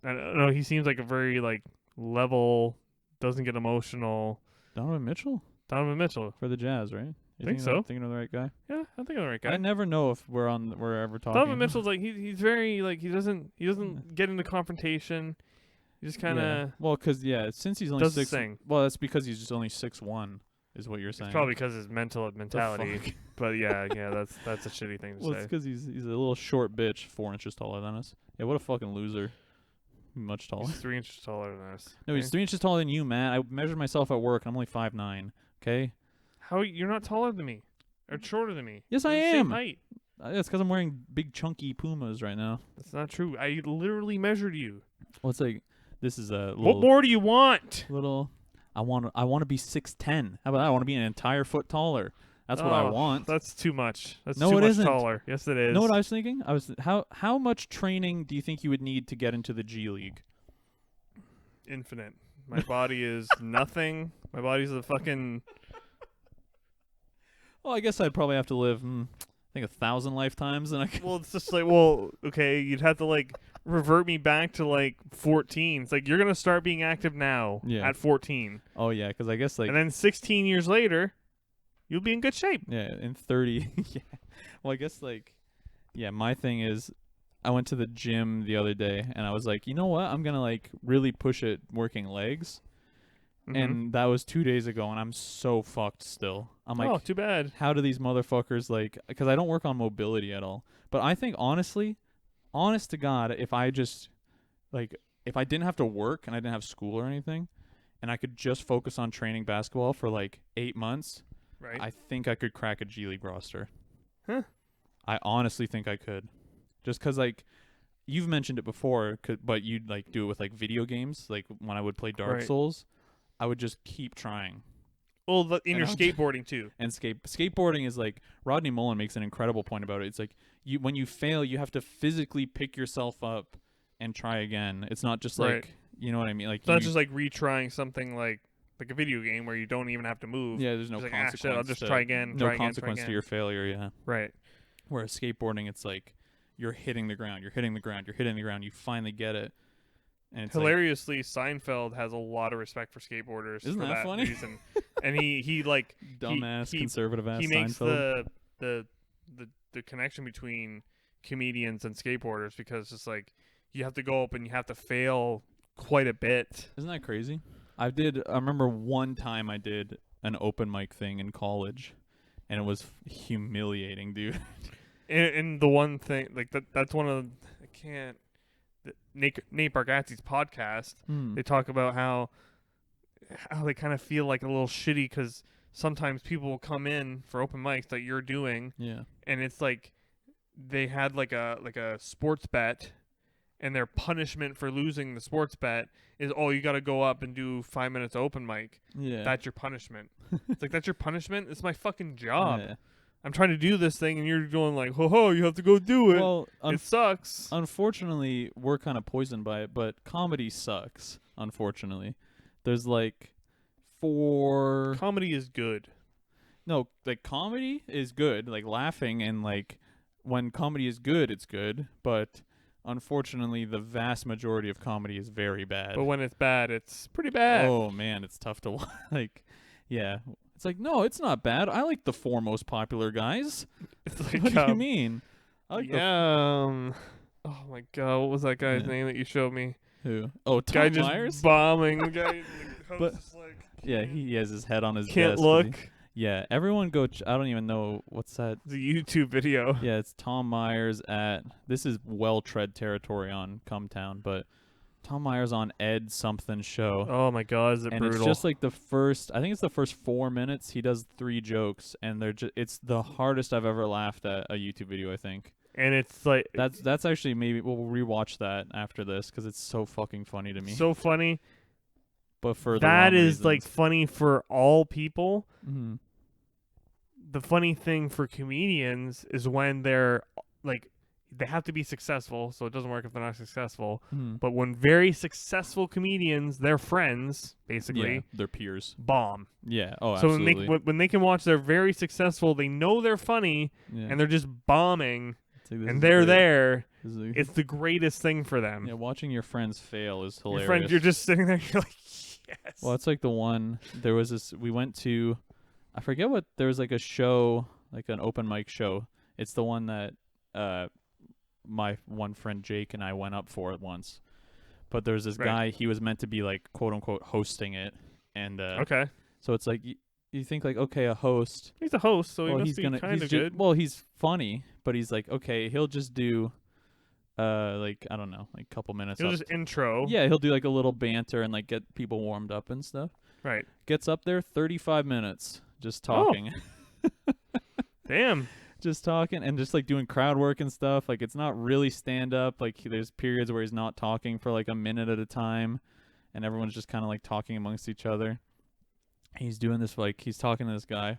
I don't know. He seems like a very like level, doesn't get emotional. Donovan Mitchell Donovan Mitchell. for the Jazz, right? You Think so. Thinking of the right guy. Yeah, I think I'm the right I guy. never know if we're ever talking. Donovan Mitchell's like he's very like he doesn't get into confrontation. He just kind Yeah. of Well, because since he's only does the 6, thing. well, that's because he's just only 6'1", is what you're saying. It's probably because his The mentality. fuck? But yeah, that's a shitty thing to Well, it's say. because he's a little short bitch, 4 inches taller than us. Yeah, what a fucking loser. Much taller. He's 3 inches taller than us. No, he's okay? 3 inches taller than you, man. I measured myself at work, and I'm only 5'9". Okay. How you're not taller than me, or shorter than me? Yes, We're I the same am. height. That's because I'm wearing big chunky Pumas right now. That's not true. I literally measured you. Well, it's like this is a What little more do you want? little. I want to be 6'10". How about that? I want to be an entire foot taller. That's what I Oh, want. That's too much. That's No, too it much isn't. taller. Yes, it is. You know what I was thinking? How much training do you think you would need to get into the G League? Infinite. My body is nothing. My body's a fucking. Well, I guess I'd probably have to live, I think 1,000 lifetimes, and I could. Well, it's just like, well, okay, you'd have to like revert me back to like 14. It's like you're gonna start being active now Yeah. at 14, Oh yeah, because I guess like and then 16 years later, you'll be in good shape. yeah, in 30. Yeah. Well, I guess my thing is, I went to the gym the other day, and I was like, you know what? I'm gonna like really push it working legs. Mhm. And that was 2 days ago, and I'm so fucked still. I'm like, oh, too bad. how do these motherfuckers like? Because I don't work on mobility at all. But I think honestly, honest to God, if I just if I didn't have to work and I didn't have school or anything, and I could just focus on training basketball for like 8 months, Right. I think I could crack a G League roster. Huh. I honestly think I could, just because like. You've mentioned it before, but you'd like do it with like video games. Like when I would play Dark Right. Souls, I would just keep trying. Well, in And your I'll- skateboarding too. And skateboarding is like Rodney Mullen makes an incredible point about it. It's like when you fail, you have to physically pick yourself up and try again. It's not just Right. like you know what I mean. Like It's not you- just like retrying something like a video game where you don't even have to move. yeah, there's no It's like, consequence. shit, I'll just to, try again. No try again, consequence try to again. your failure. Yeah. Right. Whereas skateboarding, it's like you're hitting the ground, you're hitting the ground, you're hitting the ground. You finally get it. And it's like, Hilariously, Seinfeld has a lot of respect for skateboarders. Isn't for that funny? reason. And he like dumbass he- conservative ass he makes Seinfeld. the connection between comedians and skateboarders because it's like you have to go up and you have to fail quite a bit. Isn't that crazy? I remember one time I did an open mic thing in college, and it was humiliating, dude. And the one thing like that's one of I can't Nate Bargatze's podcast. They talk about how they kind of feel like a little shitty because sometimes people will come in for open mics that you're doing, Yeah. and it's like they had like a sports bet, and their punishment for losing the sports bet is you got to go up and do 5 minutes open mic. Yeah. That's your punishment. It's like that's your punishment. It's my fucking job. Yeah. I'm trying to do this thing, and you're going like, ho, you have to go do it. Well, It sucks. unfortunately, we're kind of poisoned by it, but comedy sucks, unfortunately. There's like Comedy is good. No, like comedy is good, like laughing and like when comedy is good, it's good, but unfortunately the vast majority of comedy is very bad. But when it's bad, it's pretty bad. Oh man, it's tough to like yeah. It's like, no, it's not bad. I like the 4 most popular guys. It's like, What do you mean? I like oh my god, what was that guy's Yeah. name that you showed me? Who? Oh, Tom Guy just Myers? bombing. The guy, the host But- is like, Yeah, he has his head on his can't desk. look. Yeah, everyone go I don't even know what's that. It's a YouTube video. Yeah, it's Tom Myers at this is well tread territory on Cumtown, but Tom Myers on Ed something show. Oh my god, is it and brutal? it's just like the first I think it's the first 4 minutes he does 3 jokes and they're just it's the hardest I've ever laughed at a YouTube video, I think. and it's like That's actually maybe we'll rewatch that after this cuz it's so fucking funny to me. so funny. But for the That wrong is like reasons. funny for all people. Mhm. The funny thing for comedians is when they're like they have to be successful, so it doesn't work if they're not successful. Mhm. But when very successful comedians, their friends, basically, Yeah, their peers. bomb. Yeah. Oh, So absolutely. when they can watch they're very successful, they know they're funny, yeah. and they're just bombing, It's like, this and is they're great. there. This is It's the greatest thing for them. yeah, watching your friends fail is Your hilarious. friend, you're just sitting there, you're like, yes. Well, it's like the one there was this we went to I forget what there was like a show, like an open mic show. It's the one that my one friend Jake and I went up for it once. but there was this Right. guy. He was meant to be like quote unquote hosting it, and Okay. so it's like you think like, okay, a host. He's a host, so he Well, must he's be gonna kind he's of ju- good. well, he's funny, but he's like, okay, he'll just do like I don't know, like a couple minutes. He'll up just intro. Yeah, he'll do like a little banter and like get people warmed up and stuff. Right. Gets up there 35 minutes just Oh. talking. Damn. Just talking and just like doing crowd work and stuff. Like it's not really stand up. Like there's periods where he's not talking for like a minute at a time and everyone's just kind of like talking amongst each other. He's doing this like he's talking to this guy.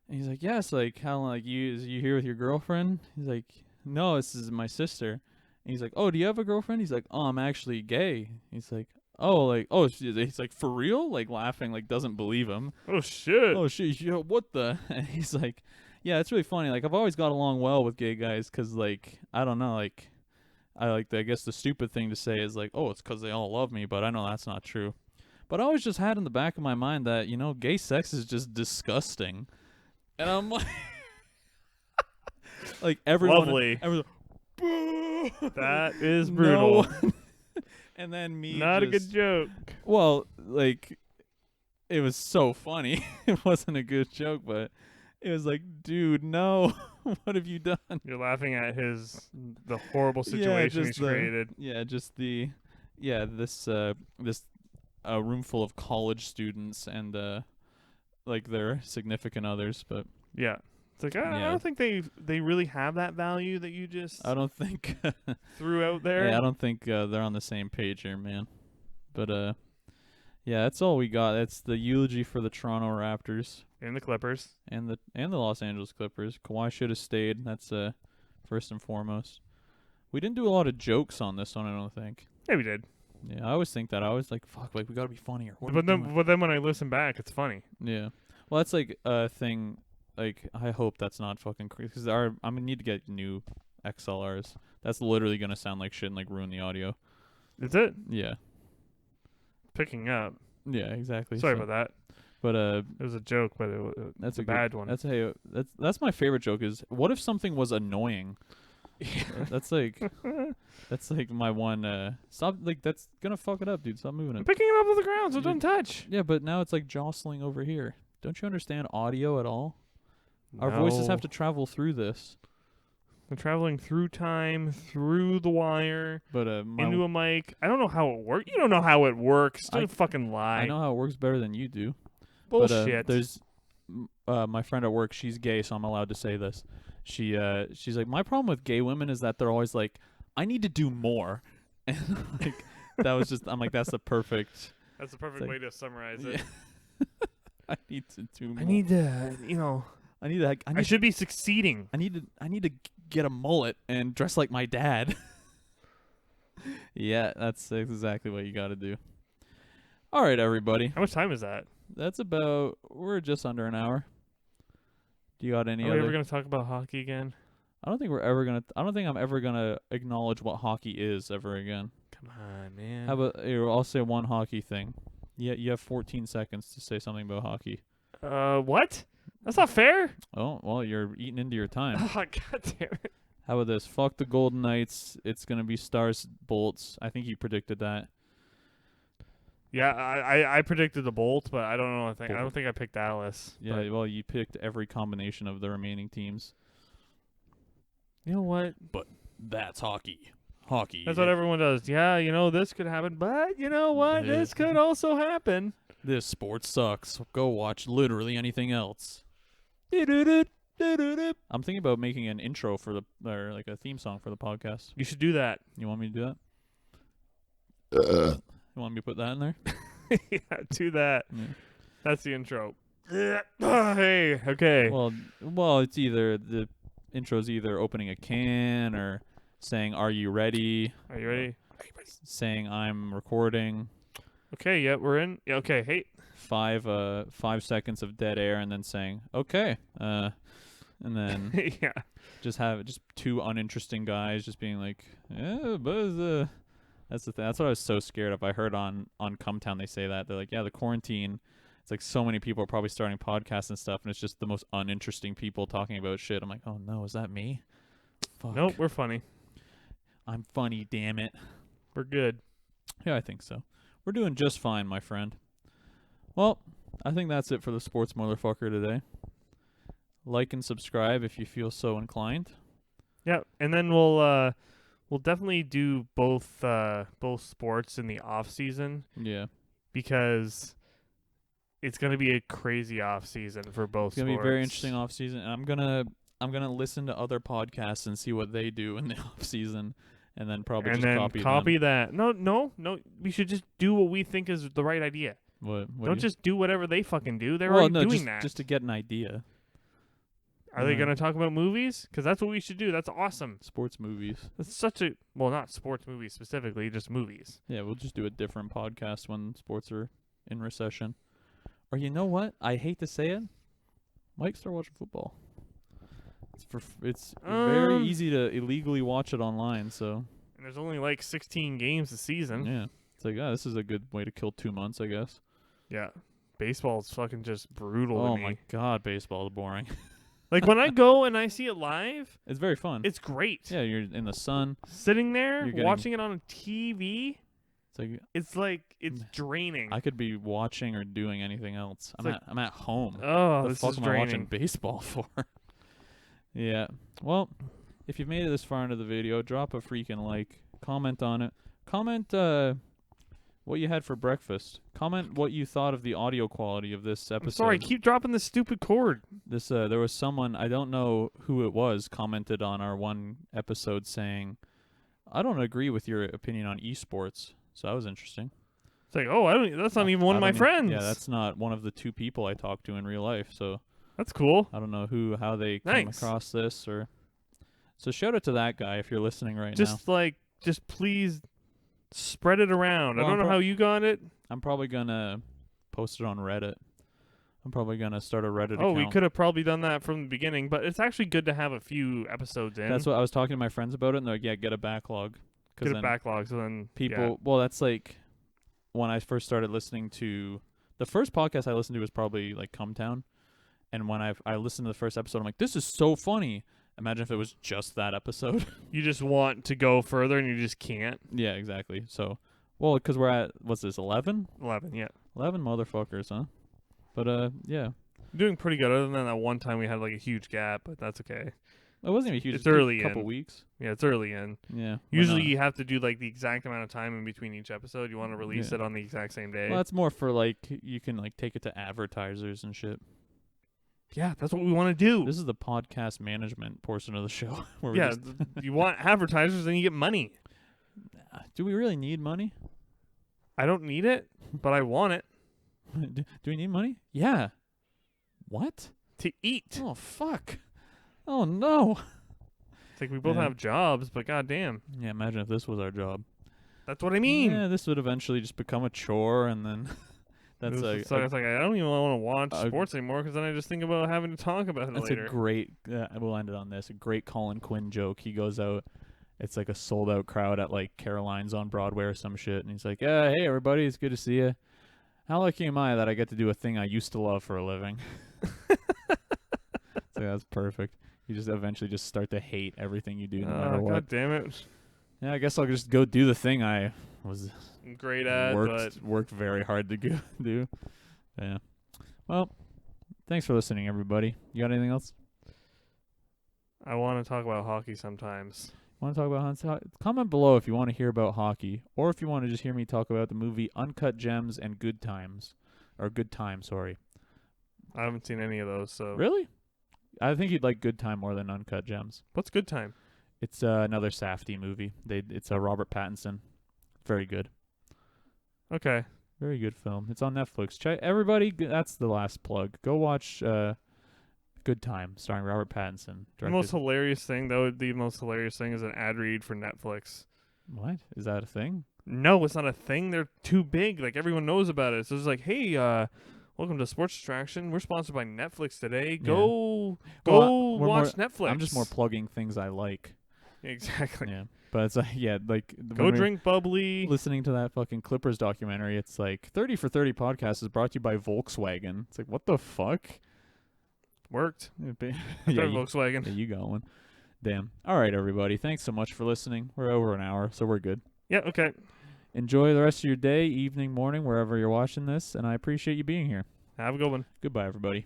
And he's like, "Yes, like how like you here with your girlfriend?" He's like, "No, this is my sister." And he's like, "Oh, do you have a girlfriend?" He's like, "Oh, I'm actually gay." He's like, "Oh, he's like for real?" Like laughing, like doesn't believe him. Oh shit. Oh shit, yo, what the? And he's like, yeah, it's really funny. Like I've always got along well with gay guys because like I don't know, like I guess the stupid thing to say is like, oh, it's because they all love me, but I know that's not true. But I always just had in the back of my mind that gay sex is just disgusting, and I'm like, like everyone, Lovely. everyone's like, That is brutal. No. And then me, Not a just- good joke. Well, like, it was so funny. It wasn't a good joke, but it was like, dude, no. What have you done? You're laughing at the horrible situation he's created. This room full of college students and like their significant others, but Yeah. It's like I Yeah. don't think they really have that value that you just I don't think threw out there. yeah, I don't think they're on the same page here, man. But yeah, that's all we got. That's the eulogy for the Toronto Raptors And the Clippers. and the Los Angeles Clippers. Kawhi should have stayed. That's first and foremost. We didn't do a lot of jokes on this one, I don't think. Yeah, we did. Yeah, I always think that. I always like, fuck, like we gotta be funnier. What are But we then, doing? but then when I listen back, it's funny. Yeah. Well, that's like a thing. Like, I hope that's not fucking crazy. Because I'm gonna need to get new XLRs. That's literally gonna sound like shit and like ruin the audio. Is it Yeah. picking up? Yeah, exactly. Sorry So- about that. But It was a joke, but that's a bad one. That's my favorite joke. Is what if something was annoying? That's like my one. Stop. Like that's gonna fuck it up, dude. Stop moving I'm it. picking it up with the ground, so You- don't touch. Yeah, but now it's like jostling over here. Don't you understand audio at all? Our voices have to travel through this. We're traveling through time, through the wire, But into a mic. I don't know how it works. You don't know how it works. Don't fucking lie. I know how it works better than you do. Bullshit. But there's my friend at work. She's gay, so I'm allowed to say this. She's like, my problem with gay women is that they're always like, I need to do more, and like that was just. I'm like, that's the perfect. That's the perfect like- way to summarize Yeah. it. I need to do more. I need to, I need to. I should be succeeding. I need to get a mullet and dress like my dad. Yeah, that's exactly what you got to do. All right, everybody. How much time is that? That's about. We're just under an hour. Do you got any Are we other? ever going to talk about hockey again? I don't think we're ever gonna. I don't think I'm ever gonna acknowledge what hockey is ever again. Come on, man. How about here, I'll say one hockey thing. Yeah, you have 14 seconds to say something about hockey. What? That's not fair. Oh well, you're eating into your time. Oh, God damn it. How about this? Fuck the Golden Knights. It's gonna be Stars Bolts. I think you predicted that. Yeah, I predicted the Bolt, but I don't know. I don't think I picked Dallas. Yeah, but well, you picked every combination of the remaining teams. you know what? That's hockey. Hockey. That's what everyone does. Yeah, this could happen, but you know what? Yeah. This could also happen. This sport sucks. Go watch literally anything else. I'm thinking about making an intro for or like a theme song for the podcast. You should do that. You want me to do that? You want me to put that in there? Yeah, do that. Yeah. That's the intro. Hey, okay. Well, it's either the intro's either opening a can or saying "Are you ready?" Are you ready? Saying "I'm recording." Okay, yeah, we're in. Yeah, okay, hey. 5 seconds of dead air and then saying "Okay," and then Yeah. just two uninteresting guys just being like, "Yeah, but that's the thing." That's what I was so scared of. I heard on Cumtown they say that they're like, "Yeah, the quarantine." It's like so many people are probably starting podcasts and stuff, and it's just the most uninteresting people talking about shit. I'm like, oh no, is that me? Fuck. Nope, we're funny. I'm funny, damn it. We're good. Yeah, I think so. We're doing just fine, my friend. Well, I think that's it for the Sports Motherfucker today. Like and subscribe if you feel so inclined. Yeah, and then we'll definitely do both sports in the off season Yeah. because it's gonna be a crazy off season for both. It's gonna sports. be a very interesting off season, and I'm gonna listen to other podcasts and see what they do in the off season, and then probably and just then copy them. that. No. We should just do what we think is the right idea. What Don't do just do whatever they fucking do. They're well, already no, doing that. just to get an idea. Are they gonna talk about movies? Because that's what we should do. That's awesome. Sports movies? That's such a not sports movies specifically, just movies. Yeah, we'll just do a different podcast when sports are in recession. Or you know what? I hate to say it, might start watching football. It's very easy to illegally watch it online. So And there's only like 16 games a season. yeah, it's like this is a good way to kill 2 months, I guess. Yeah. Baseball's fucking just brutal. Oh to me. my god, baseball is boring. Like when I go and I see it live, It's very fun. it's great. Yeah, you're in the sun. Sitting there You're getting- watching it on a TV, It's like it's draining. I could be watching or doing anything else. It's I'm at home. Oh, What the this fuck is am I watching draining. baseball for? Yeah. Well, if you've made it this far into the video, drop a freaking like. Comment on it. Comment what you had for breakfast. Comment what you thought of the audio quality of this episode. I'm sorry, keep dropping the stupid cord. This there was someone, I don't know who it was, commented on our one episode saying, "I don't agree with your opinion on esports." So that was interesting. It's like, oh, that's not even one of my I don't friends. Yeah, that's not one of the 2 people I talk to in real life. So That's cool. I don't know how they came Thanks. across this or. So shout out to that guy if you're listening right now. Just please spread it around. Well, I don't know how you got it. I'm probably gonna post it on Reddit. I'm probably gonna start a Reddit Oh, account. we could have probably done that from the beginning, but it's actually good to have a few episodes in. That's what I was talking to my friends about it, and they're like, "Yeah, get a backlog." Get a then backlog, so then people. yeah. Well, that's like when I first started listening to the first podcast I listened to was probably like Cumtown, and when I listened to the first episode, I'm like, "This is so funny." Imagine if it was just that episode. You just want to go further and you just can't. Yeah, exactly. So, well, because we're at what's this 11? 11, yeah. 11 motherfuckers, huh? But yeah, Doing pretty good. Other than that one time we had like a huge gap, but that's okay. it wasn't even huge. It's it was early a couple in. weeks. Yeah, it's early in. Yeah. Usually why not? you have to do like the exact amount of time in between each episode. You want to release Yeah. it on the exact same day. Well, that's more for like you can like take it to advertisers and shit. Yeah, that's what we want to do. This is the podcast management portion of the show. Where Yeah, we just you want advertisers, then you get money. do we really need money? I don't need it, but I want it do we need money? Yeah. What? to eat. Oh fuck. Oh no. It's like we both Yeah. have jobs, but goddamn, Yeah, imagine if this was our job. that's what I mean. Yeah, this would eventually just become a chore, and then that's It's a, so it's like I don't even want to watch a- sports anymore because then I just think about having to talk about it that's later. a great. We'll end it on this. A great Colin Quinn joke. He goes out. It's like a sold out crowd at like Caroline's on Broadway or some shit, and he's like, "Hey everybody, it's good to see you. How lucky am I that I get to do a thing I used to love for a living?" So that's perfect. You just eventually just start to hate everything you do, no matter what. God damn it, Yeah, I guess I'll just go do the thing I was I'm great at, but worked very hard to do. Yeah. Well, thanks for listening, everybody. You got anything else? I want to talk about hockey sometimes. Want to talk about Hans? Comment below if you want to hear about hockey, or if you want to just hear me talk about the movie Uncut Gems and Good Times, or Good Time. Sorry. I haven't seen any of those, so Really? I think you'd like Good Time more than Uncut Gems. what's good time? It's another Safdie movie. It's a Robert Pattinson. Very good. Okay, Very good film. It's on Netflix. Everybody, that's the last plug. Go watch Good Time, starring Robert Pattinson. the most hilarious thing is an ad read for Netflix. What? Is that a thing? No, it's not a thing. They're too big. Like everyone knows about it. So it's like, hey, welcome to Sports Distraction. We're sponsored by Netflix today. Go Well, watch Netflix. I'm just more plugging things I like. Exactly. Yeah. But it's like, Go when we're drink bubbly. listening to that fucking Clippers documentary, it's like 30 for 30 podcast is brought to you by Volkswagen. It's like, what the fuck? Worked. yeah, Drive you, Volkswagen. yeah, you got one. Damn. All right, everybody. Thanks so much for listening. We're over an hour, so we're good. Yeah. Okay. Enjoy the rest of your day, evening, morning, wherever you're watching this, and I appreciate you being here. Have a good one. Goodbye, everybody.